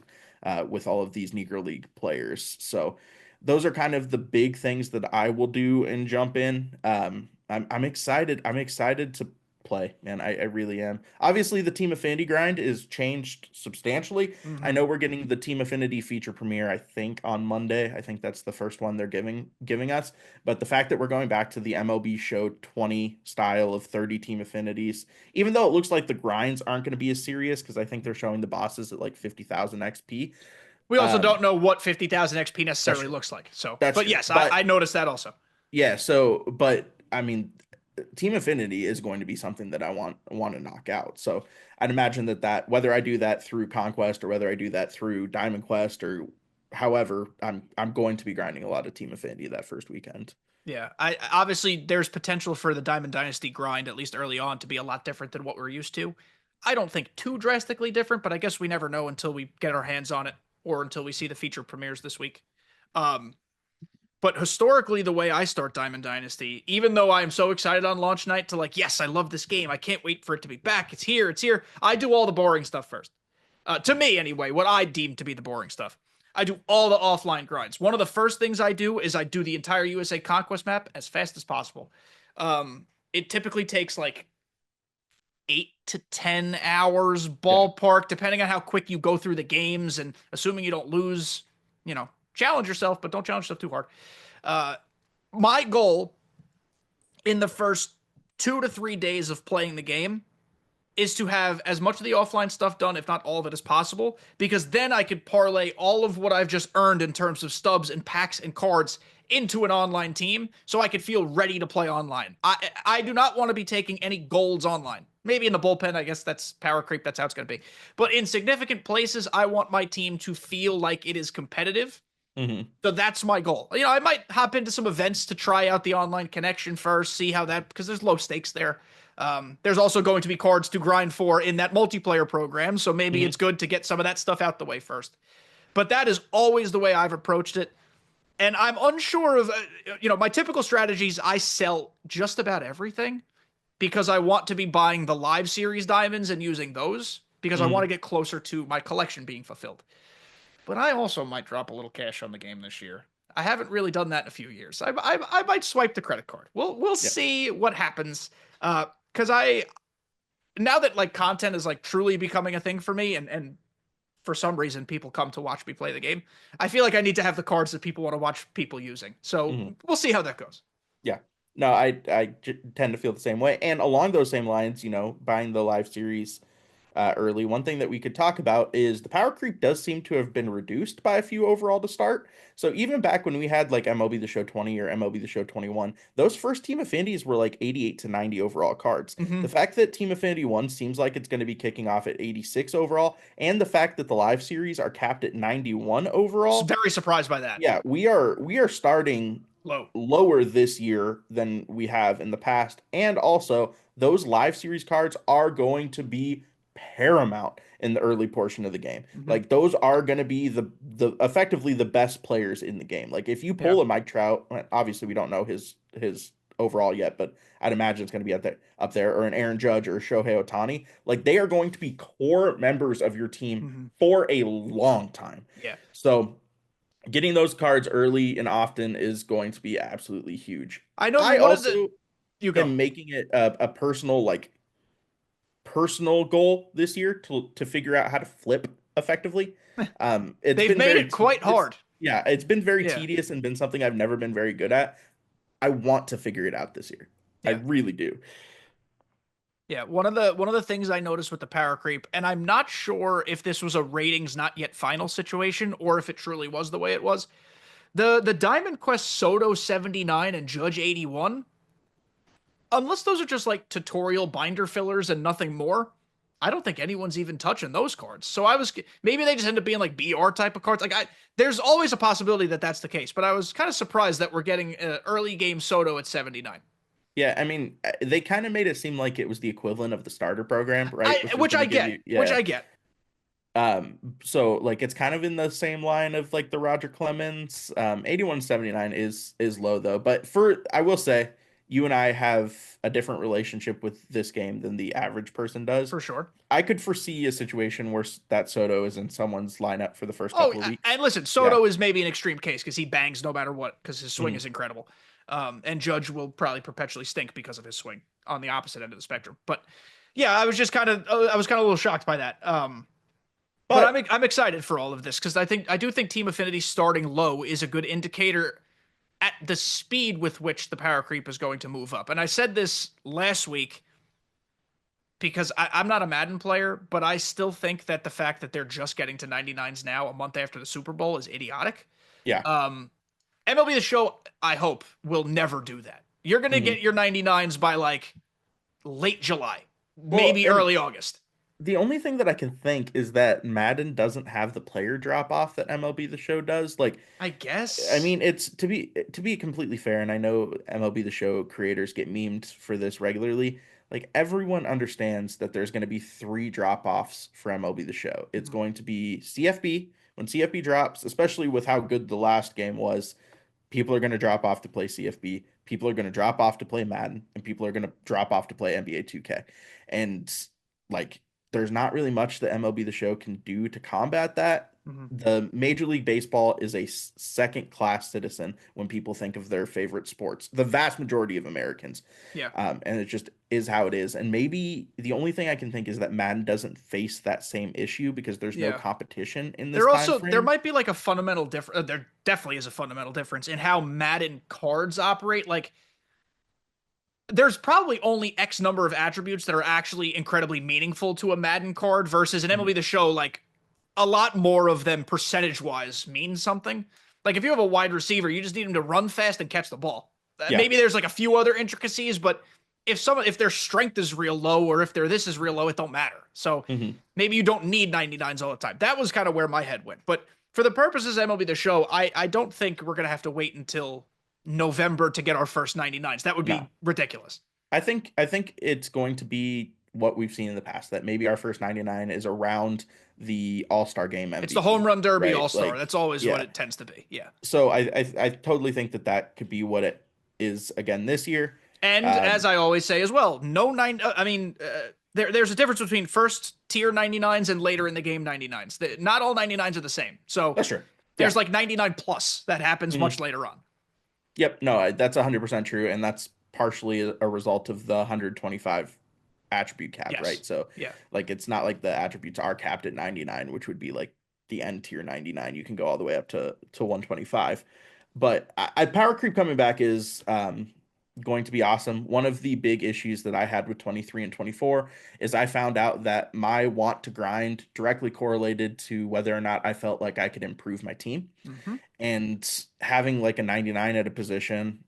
with all of these Negro League players. So those are kind of the big things that I will do and jump in. I'm excited. I'm excited to play, man. I really am. Obviously, the Team Affinity grind is changed substantially. I Hmm. know we're getting the Team Affinity feature premiere, I think, on Monday. I think that's the first one they're giving us. But the fact that we're going back to the MLB Show 20 style of 30 Team Affinities, even though it looks like the grinds aren't going to be as serious, because I think they're showing the bosses at like 50,000 XP. We also Um, don't know what 50,000 XP that's necessarily true. looks like. So, That's but true. yes, But I noticed that also. yeah, so but I mean, Team Affinity is going to be something that I want to knock out. So I'd imagine that whether I do that through Conquest or whether I do that through Diamond Quest or however, I'm going to be grinding a lot of Team Affinity that first weekend. Yeah, I obviously there's potential for the Diamond Dynasty grind at least early on to be a lot different than what we're used to. I don't think too drastically different, but I guess we never know until we get our hands on it or until we see the feature premieres this week. Um, but historically, the way I start Diamond Dynasty, even though I'm so excited on launch night to like, yes, I love this game, I can't wait for it to be back. It's here, it's here. I do all the boring stuff first. To me, anyway, what I deem to be the boring stuff. I do all the offline grinds. One of the first things I do is I do the entire USA Conquest map as fast as possible. It typically takes like 8 to 10 hours Yeah. ballpark, depending on how quick you go through the games and assuming you don't lose, challenge yourself, but don't challenge yourself too hard. Uh, my goal in the first 2 to 3 days of playing the game is to have as much of the offline stuff done, if not all of it, as possible, because then I could parlay all of what I've just earned in terms of stubs and packs and cards into an online team so I could feel ready to play online. I do not want to be taking any golds online. Maybe in the bullpen, I guess that's power creep, that's how it's going to be. But in significant places, I want my team to feel like it is competitive. Hmm. So that's my goal. I might hop into some events to try out the online connection first, see how that, because there's low stakes there. There's also going to be cards to grind for in that multiplayer program, so maybe Hmm. it's good to get some of that stuff out the way first. But that is always the way I've approached it. And I'm unsure of, my typical strategies. I sell just about everything because I want to be buying the live series diamonds and using those because I want to Hmm. get closer to my collection being fulfilled. But I also might drop a little cash on the game this year. I haven't really done that in a few years. I might swipe the credit card. We'll Yeah. see what happens. Because now that like content is like truly becoming a thing for me, and for some reason people come to watch me play the game, I feel like I need to have the cards that people want to watch people using. So Hmm. we'll see how that goes. Yeah. No, tend to feel the same way. And along those same lines, buying the live series early. One thing that we could talk about is the power creep does seem to have been reduced by a few overall to start. So even back when we had like MLB The Show 20 or MLB The Show 21, those first Team Affinities were like 88 to 90 overall cards. The Mm-hmm. fact that Team Affinity 1 seems like it's going to be kicking off at 86 overall, and the fact that the live series are capped at 91 overall, Very surprised by that. yeah, we are starting Low. lower this year than we have in the past. And also, those live series cards are going to be paramount in the early portion of the game. Mm-hmm. Like those are going to be the effectively the best players in the game. Like if you Yeah. pull a Mike Trout, obviously we don't know his overall yet, but I'd imagine it's going to be up there, or an Aaron Judge or a Shohei Ohtani. Like they are going to be core members of your team Mm-hmm. for a long time. Yeah. So getting those cards early and often is going to be absolutely huge. I know I one of the. also You go. am making it a personal goal this year to figure out how to flip effectively. It's They've been made very it quite tedious. hard. Yeah, it's been very Yeah. tedious and been something I've never been very good at. I want to figure it out this year. I Yeah. really do. Yeah, one of the things I noticed with the power creep, and I'm not sure if this was a ratings not yet final situation or if it truly was the way it was. The Diamond Quest Soto 79 and Judge 81, unless those are just like tutorial binder fillers and nothing more, I don't think anyone's even touching those cards. So I was maybe they just end up being like BR type of cards. Like there's always a possibility that that's the case, but I was kind of surprised that we're getting early game Soto at 79. Yeah, I mean, they kind of made it seem like it was the equivalent of the starter program, right? Which was Which going I to give get, you, which yeah. I get So like it's kind of in the same line of like the Roger Clemens. 8179 is low though, but for I will say you and I have a different relationship with this game than the average person does. for sure. I could foresee a situation where that Soto is in someone's lineup for the first Oh, couple of weeks. and listen, Yeah. Soto is maybe an extreme case because he bangs no matter what because his swing Mhm. is incredible. And Judge will probably perpetually stink because of his swing on the opposite end of the spectrum. But yeah, I was kind of a little shocked by that. But But I'm excited for all of this because I do think Team Affinity starting low is a good indicator at the speed with which the power creep is going to move up. And I said this last week because I'm not a Madden player, but I still think that the fact that they're just getting to 99s now, a month after the Super Bowl, is idiotic. yeah. Um, MLB The Show, I hope, will never do that. You're going to Mhm. get your 99s by like late July, Well, maybe and early August. the only thing that I can think is that Madden doesn't have the player drop off that MLB The Show does. Like, I I guess. mean, it's to be completely fair, and I know MLB The Show creators get memed for this regularly. Like everyone understands that there's going to be three drop-offs for MLB The Show. It's Mhm. going to be CFB. When CFB drops, especially with how good the last game was, people are going to drop off to play CFB. People are going to drop off to play Madden, and people are going to drop off to play NBA 2K. And like, there's not really much that MLB The Show can do to combat that. Mhm. The Major League Baseball is a second class citizen when people think of their favorite sports. The vast majority of Americans, Yeah. and it just is how it is. And maybe the only thing I can think is that Madden doesn't face that same issue because there's no Yeah. competition in this There time also there frame. might be like a fundamental difference. There definitely is a fundamental difference in how Madden cards operate. Like there's probably only X number of attributes that are actually incredibly meaningful to a Madden card versus an Mhm. MLB The Show. Like a lot more of them percentage wise mean something. Like if you have a wide receiver, you just need him to run fast and catch the ball. Yeah. Maybe there's like a few other intricacies, but if their strength is real low or if their this is real low, it don't matter. So Mhm. maybe you don't need 99s all the time. That was kind of where my head went. But for the purposes of MLB The Show, I don't think we're gonna have to wait until November to get our first 99s. That would No. be ridiculous. I think it's going to be what we've seen in the past, that maybe our first 99 is around the All-Star game It's the home MVP, run derby right? all star. Like, That's always what yeah. it tends to be. Yeah. So I totally think that that could be what it is again this year. And as Um, I always say as well, no nine. I mean, there's a difference between first tier 99s and later in the game 99s. Not all 99s are the same. So that's true. Yeah. there's like 99 plus that happens much Mhm. later on. Yep. No, that's 100% true, and that's partially a result of the 125 attribute cap, Yes. right? So, Yeah. like, it's not like the attributes are capped at 99, which would be like the end tier 99. You can go all the way up to 125. But power creep coming back is going to be awesome. One of the big issues that I had with 23 and 24 is I found out that my want to grind directly correlated to whether or not I felt like I could improve my team. Mm-hmm. And having like a 99 at a position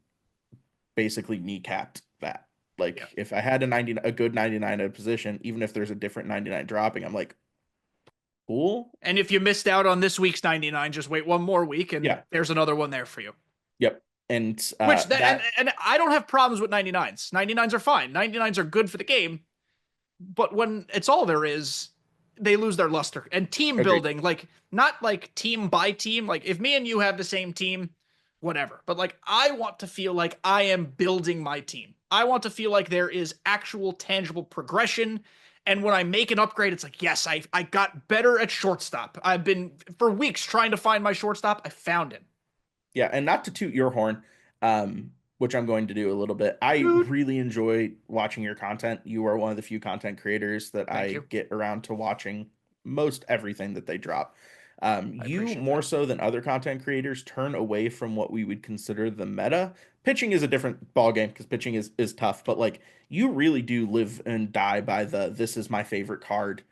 basically kneecapped that. Yeah. Like if I had a good 99 at a position, even if there's a different 99 dropping, I'm like, cool. And if you missed out on this week's 99, just wait one more week and Yeah. there's another one there for you. Yep. And Which that that and I don't have problems with 99s. 99s are fine. 99s are good for the game. But when it's all there is, they lose their luster. And team agreed. building, like not like team by team, like if me and you have the same team, whatever. But like I want to feel like I am building my team. I want to feel like there is actual tangible progression. And when I make an upgrade, it's like, yes, I got better at shortstop. I've been for weeks trying to find my shortstop. I found him. Yeah, and not to toot your horn, which I'm going to do a little bit. I Dude. really enjoy watching your content. You are one of the few content creators that Thank I you. get around to watching most everything that they drop. I You appreciate more that. so than other content creators turn away from what we would consider the meta. Pitching is a different ball game because pitching is tough, but like you really do live and die by the this is my favorite card.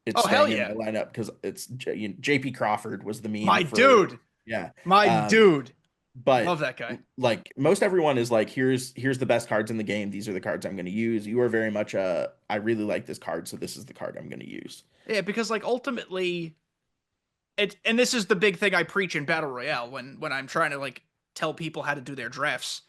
It's Oh, hell staying in my yeah. lineup because it's JP Crawford was the meme My for dude. yeah. My Um, dude. But Love that guy. like most everyone is like, here's the best cards in the game. These are the cards I'm going to use. You are very much I really like this card, so this is the card I'm going to use. Yeah, because like ultimately it, and this is the big thing I preach in Battle Royale when I'm trying to like tell people how to do their drafts.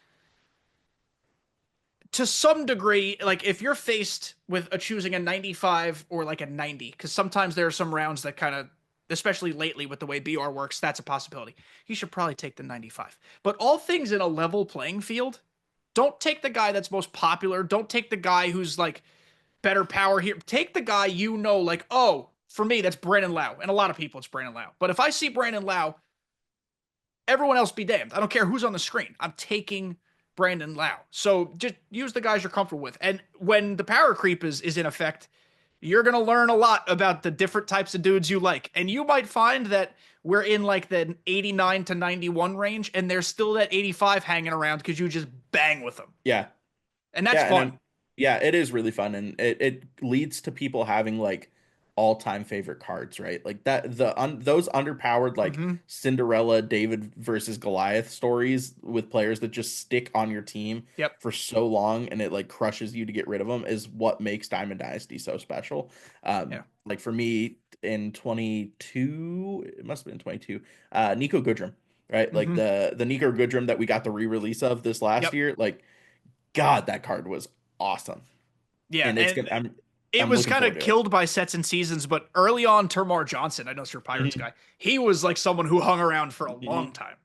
To some degree, like if you're faced with a choosing a 95 or like a 90, because sometimes there are some rounds that kind of, especially lately with the way BR works, that's a possibility. You should probably take the 95. But all things in a level playing field, don't take the guy that's most popular. Don't take the guy who's like better power here. Take the guy you know, like, oh, for me, that's Brandon Lau. And a lot of people, it's Brandon Lau. But if I see Brandon Lau, everyone else be damned. I don't care who's on the screen. I'm taking Brandon Lau. So just use the guys you're comfortable with. And when the power creep is in effect, you're going to learn a lot about the different types of dudes you like. And you might find that we're in like the 89 to 91 range, and there's still that 85 hanging around because you just bang with them. Yeah. And that's Yeah, and fun. then yeah, it is really fun, and it leads to people having like all-time favorite cards, right? Like that those underpowered like Mm-hmm. Cinderella David versus Goliath stories with players that just stick on your team Yep. for so long and it like crushes you to get rid of them is what makes Diamond Dynasty so special. Yeah. Like for me in 22, it must have been 22, Nico Goodrum, right? Like Mm-hmm. the Nico Goodrum that we got the re-release of this last Yep. year, like God, that card was awesome, Yeah. and it's And gonna. it I'm was looking kind forward of to it. killed by sets and seasons, but early on, Termar Johnson, I know it's your Pirates Mhm, guy, he was like someone who hung around for a long mhm. time.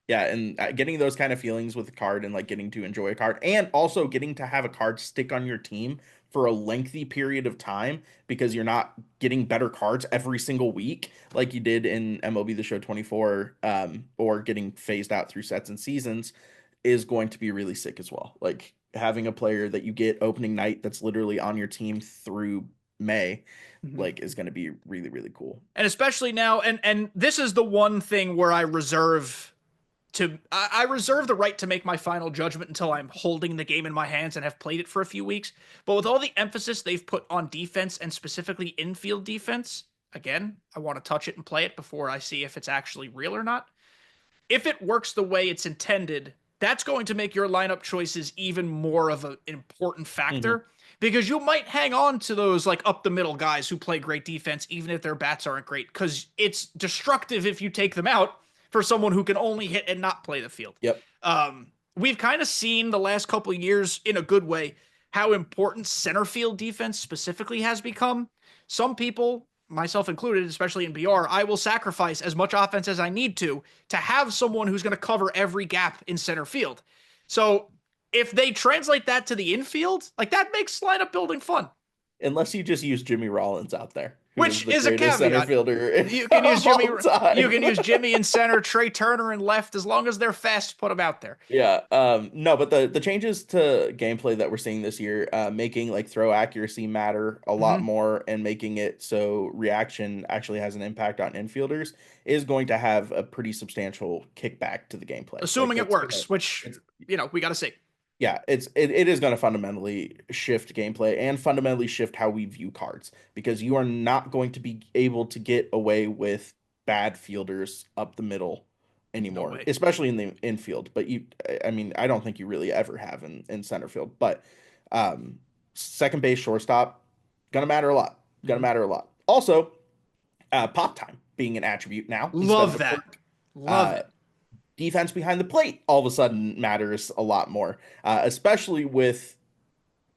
Yeah, and getting those kind of feelings with a card and like getting to enjoy a card, and also getting to have a card stick on your team for a lengthy period of time because you're not getting better cards every single week like you did in MLB The Show 24, or getting phased out through sets and seasons is going to be really sick as well. Like having a player that you get opening night that's literally on your team through May, Mhm. like is going to be really, really cool. And especially now, and this is the one thing where I reserve the right to make my final judgment until I'm holding the game in my hands and have played it for a few weeks. But with all the emphasis they've put on defense and specifically infield defense, again, I want to touch it and play it before I see if it's actually real or not. If it works the way it's intended, that's going to make your lineup choices even more of an important Hmm. factor because you might hang on to those like up the middle guys who play great defense even if their bats aren't great because it's destructive if you take them out for someone who can only hit and not play the field. Yep. We've kind of seen the last couple of years in a good way how important center field defense specifically has become. Some people, myself included, especially in BR, I will sacrifice as much offense as I need to have someone who's going to cover every gap in center field. So if they translate that to the infield, like that makes lineup building fun, Unless you just use Jimmy Rollins out there, who is which the is a greatest center caveat. fielder You can use of Jimmy. all You time. can use Jimmy in center, Trey Turner in left, as long as they're fast. Put them out there. Yeah. No, but the changes to gameplay that we're seeing this year, making like throw accuracy matter a lot Mm-hmm. more and making it so reaction actually has an impact on infielders is going to have a pretty substantial kickback to the gameplay. Like Assuming it works, which it's we got to see. yeah, it is going to fundamentally shift gameplay and fundamentally shift how we view cards because you are not going to be able to get away with bad fielders up the middle No anymore, way. especially in the infield. But I mean, I don't think you really ever have in center field. But um, second base, shortstop, gonna matter a lot. Gonna Mm-hmm. matter a lot. Also, pop time being an attribute now instead of Love a that. quirk. Love Uh, it. Defense behind the plate all of a sudden matters a lot more, especially with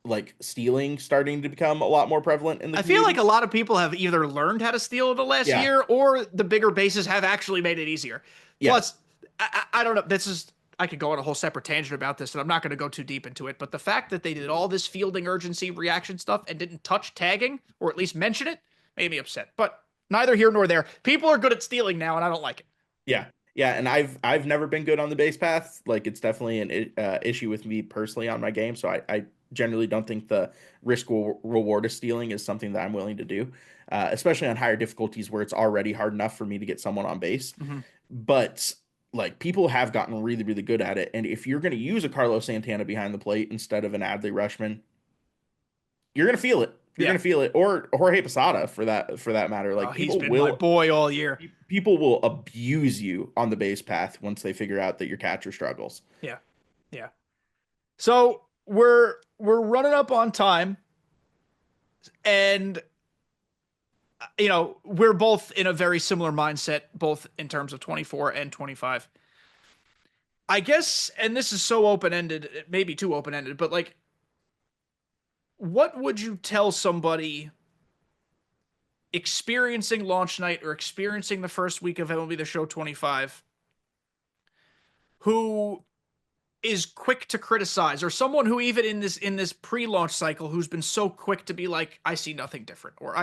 like stealing starting to become a lot more prevalent in the I feel like community. a lot of people have either learned how to steal in the last Yeah, year or the bigger bases have actually made it easier. yeah, Plus, I don't know. This is, I could go on a whole separate tangent about this, and I'm not going to go too deep into it. But the fact that they did all this fielding urgency reaction stuff and didn't touch tagging or at least mention it made me upset. But neither here nor there. People are good at stealing now, and I don't like it. yeah, yeah. And I've never been good on the base path. Like it's definitely an issue with me personally on my game. So I generally don't think the reward of stealing is something that I'm willing to do, especially on higher difficulties where it's already hard enough for me to get someone on base. Mm-hmm. But like people have gotten really, really good at it. And if you're going to use a Carlos Santana behind the plate instead of an Adley Rushman, you're going to feel it. You're Yeah. gonna feel it, or Jorge Posada for that matter. Oh, Like he's been my boy all year. people will abuse you on the base path once they figure out that your catcher struggles. Yeah. Yeah. So we're running up on time, and we're both in a very similar mindset, both in terms of 24 and 25. I guess, and this is so open ended, maybe too open ended, but like, what would you tell somebody experiencing launch night or experiencing the first week of MLB The Show 25 who is quick to criticize, or someone who even in this pre-launch cycle who's been so quick to be like, I see nothing different, or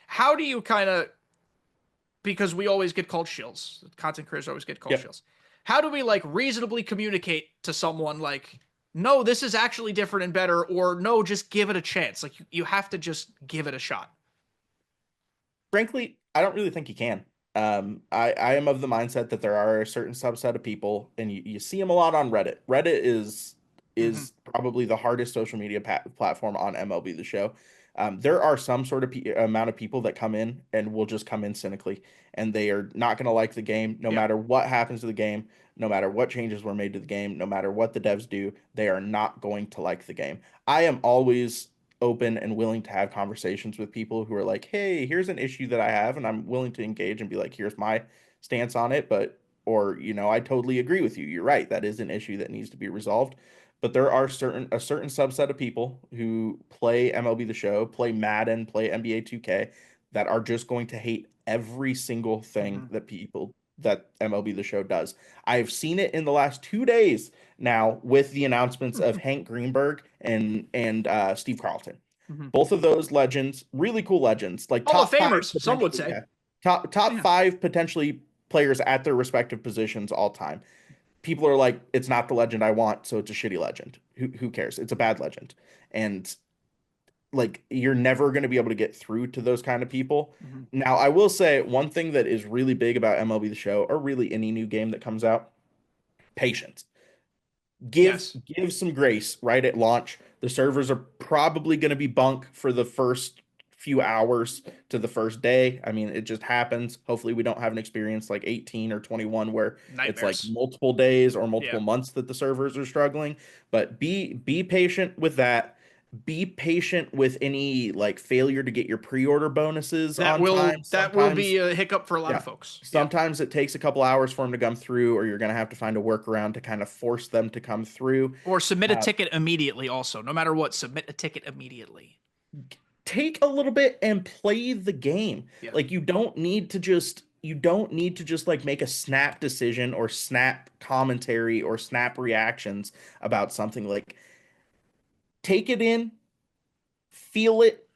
how do you kind of, because we always get called shills, content creators always get called Yep. shills, how do we like reasonably communicate to someone like, no, this is actually different and better, or no, just give it a chance, like you have to just give it a shot. Frankly, I don't really think you can. I am of the mindset that there are a certain subset of people, and you see them a lot on Reddit. Reddit Mm-hmm. is probably the hardest social media platform on MLB The Show. There are some sort of amount of people that come in and will just come in cynically, and they are not going to like the game, no Yeah. matter what happens to the game, no matter what changes were made to the game, no matter what the devs do, they are not going to like the game. I am always open and willing to have conversations with people who are like, hey, here's an issue that I have, and I'm willing to engage and be like, here's my stance on it. But, or, I totally agree with you. You're right. That is an issue that needs to be resolved. But there are a certain subset of people who play MLB The Show, play Madden, play NBA 2K, that are just going to hate every single thing Mm-hmm. that MLB The Show does. I've seen it in the last 2 days now with the announcements of Hank Greenberg and Steve Carlton. Mm-hmm. Both of those legends, really cool legends, like Hall of top five Famers, some would potentially, say. yeah, top Yeah. five potentially players at their respective positions all time. People are like, it's not the legend I want, so it's a shitty legend. Who cares? It's a bad legend, and like you're never going to be able to get through to those kind of people. Mm-hmm. Now, I will say one thing that is really big about MLB The Show, or really any new game that comes out: patience. give Yes. give some grace right at launch. The servers are probably going to be bunk for the first few hours to the first day. I mean, it just happens. Hopefully we don't have an experience like 18 or 21 where it's like Nightmares. multiple days or Yeah. multiple months that the servers are struggling. But be patient with that. Be patient with any like failure to get your pre-order bonuses That on will time. that will Sometimes, be a hiccup for a lot of yeah. folks. Yeah. Sometimes it takes a couple hours for them to come through, or you're going to have to find a workaround to kind of force them to come through. Or submit a Uh, ticket immediately also. No matter what, submit a ticket immediately. Take a little bit and play the game. Yeah. Like you don't need to just like make a snap decision or snap commentary or snap reactions about something. Like take it in, feel it,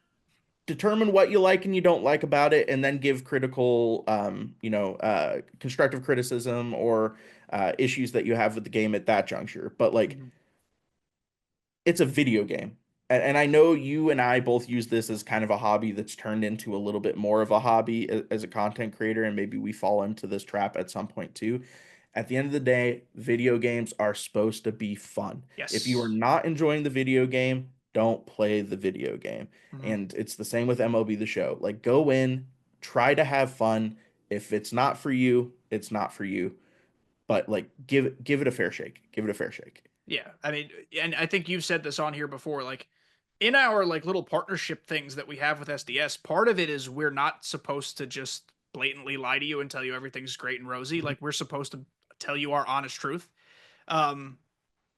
determine what you like and you don't like about it, and then give critical constructive criticism or issues that you have with the game at that juncture. But like Mm-hmm. it's a video game. And I know you and I both use this as kind of a hobby that's turned into a little bit more of a hobby as a content creator, and maybe we fall into this trap at some point too. At the end of the day, video games are supposed to be fun. If you are Yes. not enjoying the video game, don't play the video game. Mm-hmm. And it's the same with MLB The Show. Like go in, try to have fun. If it's not for you, it's not for you. But like give it a fair shake. Give it a fair shake. Yeah. I mean, and I think you've said this on here before, like in our like little partnership things that we have with SDS, part of it is we're not supposed to just blatantly lie to you and tell you everything's great and rosy. Mhm. Like we're supposed to tell you our honest truth. Um,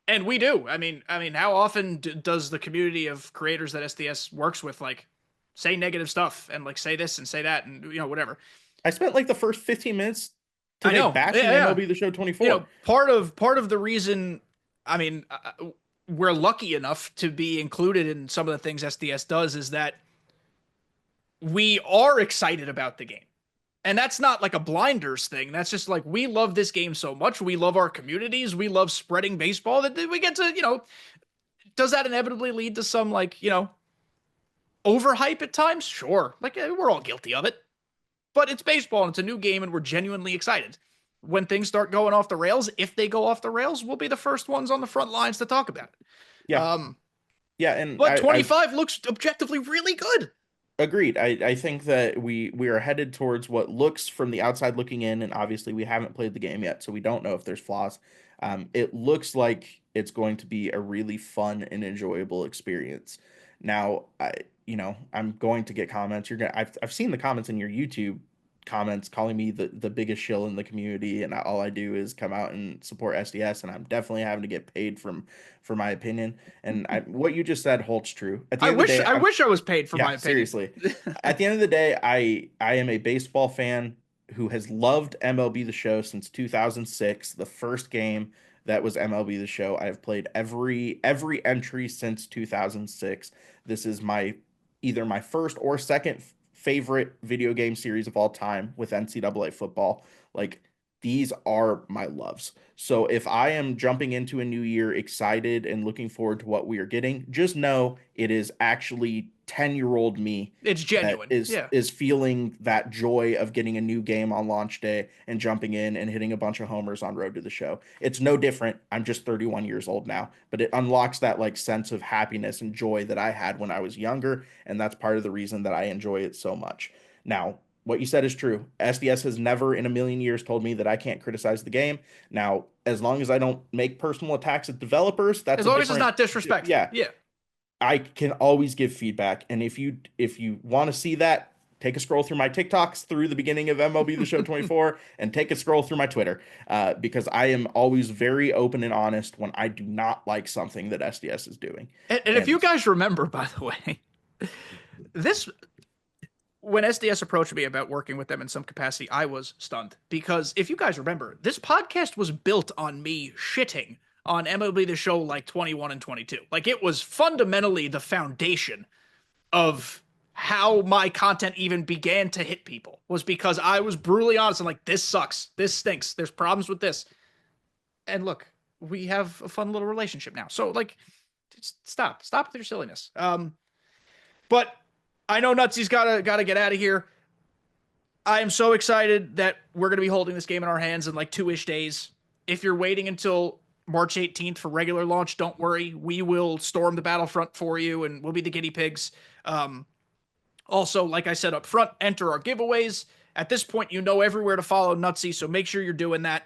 and we do. I mean, how often does the community of creators that SDS works with like say negative stuff and like say this and say that and whatever. I spent like the first 15 minutes I today know. Yeah, bashing yeah. MLB The Show 24. Part of the reason, I mean, we're lucky enough to be included in some of the things SDS does is that we are excited about the game. And that's not like a blinders thing. That's just like we love this game so much. We love our communities. We love spreading baseball that we get to, does that inevitably lead to some like, overhype at times? Sure. Like we're all guilty of it. But it's baseball and it's a new game and we're genuinely excited. When things start going off the rails, if they go off the rails, we'll be the first ones on the front lines to talk about it. Yeah. Um, Yeah, and But I 25 looks objectively really good. agreed. I think that we are headed towards what looks from the outside looking in, and obviously we haven't played the game yet, so we don't know if there's flaws. It looks like it's going to be a really fun and enjoyable experience. Now, I'm going to get comments. I've seen the comments in your YouTube comments calling me the biggest shill in the community, and all I do is come out and support SDS, and I'm definitely having to get paid for my opinion. And what you just said holds true. At the I end of the wish day, I wish I was paid for my yeah, opinion. seriously. At the end of the day, I am a baseball fan who has loved MLB The Show since 2006, the first game that was MLB The Show. I have played every entry since 2006. This is my either my first or second favorite video game series of all time with NCAA football. Like these are my loves. So if I am jumping into a new year excited and looking forward to what we are getting, just know it is actually 10-year-old me It's that genuine. is Yeah. is feeling that joy of getting a new game on launch day and jumping in and hitting a bunch of homers on Road to the Show. It's no different. I'm just 31 years old now, but it unlocks that like sense of happiness and joy that I had when I was younger, and that's part of the reason that I enjoy it so much. Now, what you said is true. SDS has never in a million years told me that I can't criticize the game. Now, as long as I don't make personal attacks at developers, that's As a long as it's different, not disrespectful. yeah. Yeah. I can always give feedback. And if you want to see that, take a scroll through my TikToks through the beginning of MLB The Show 24 and take a scroll through my Twitter because I am always very open and honest when I do not like something that SDS is doing. And if you And guys remember, by the way, this when SDS approached me about working with them in some capacity, I was stunned because if you guys remember, this podcast was built on me shitting on MLB The Show like 21 and 22. Like it was fundamentally the foundation of how my content even began to hit people was because I was brutally honest and like, this sucks. This stinks. There's problems with this. And look, we have a fun little relationship now. So like, just stop with your silliness. But I know Nutsy's gotta get out of here. I am so excited that we're gonna be holding this game in our hands in like 2-ish days. If you're waiting until March 18th for regular launch, don't worry. We will storm the battlefront for you and we'll be the guinea pigs. Also, like I said up front, enter our giveaways. At this point, you know everywhere to follow Nutsy, so make sure you're doing that.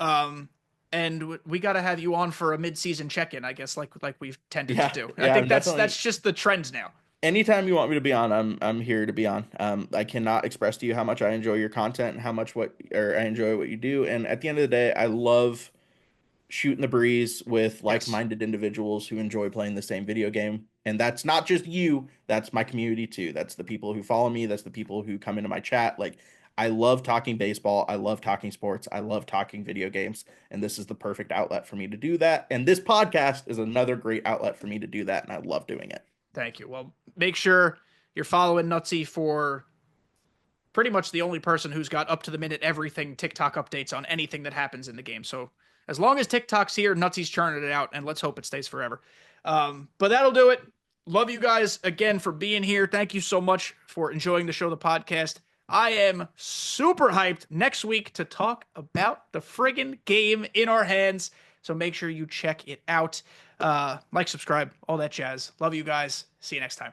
And we got to have you on for a mid-season check-in, I guess, like we've tended to yeah, do. I yeah, think I'm that's definitely just the trend now. anytime you want me to be on, I'm here to be on. I cannot express to you how much I enjoy your content and how much what or I enjoy what you do. And at the end of the day, I love shooting the breeze with Yes. like-minded individuals who enjoy playing the same video game. And that's not just you, that's my community too. That's the people who follow me, that's the people who come into my chat. Like I love talking baseball, I love talking sports, I love talking video games, and this is the perfect outlet for me to do that. And this podcast is another great outlet for me to do that, and I love doing it. Thank you. Well, make sure you're following Nutsy for pretty much the only person who's got up to the minute everything TikTok updates on anything that happens in the game. So as long as TikTok's here, Nutsy's churning it out, and let's hope it stays forever. But that'll do it. Love you guys again for being here. Thank you so much for enjoying the show, the podcast. I am super hyped next week to talk about the friggin' game in our hands. So make sure you check it out. Like, subscribe, all that jazz. Love you guys. See you next time.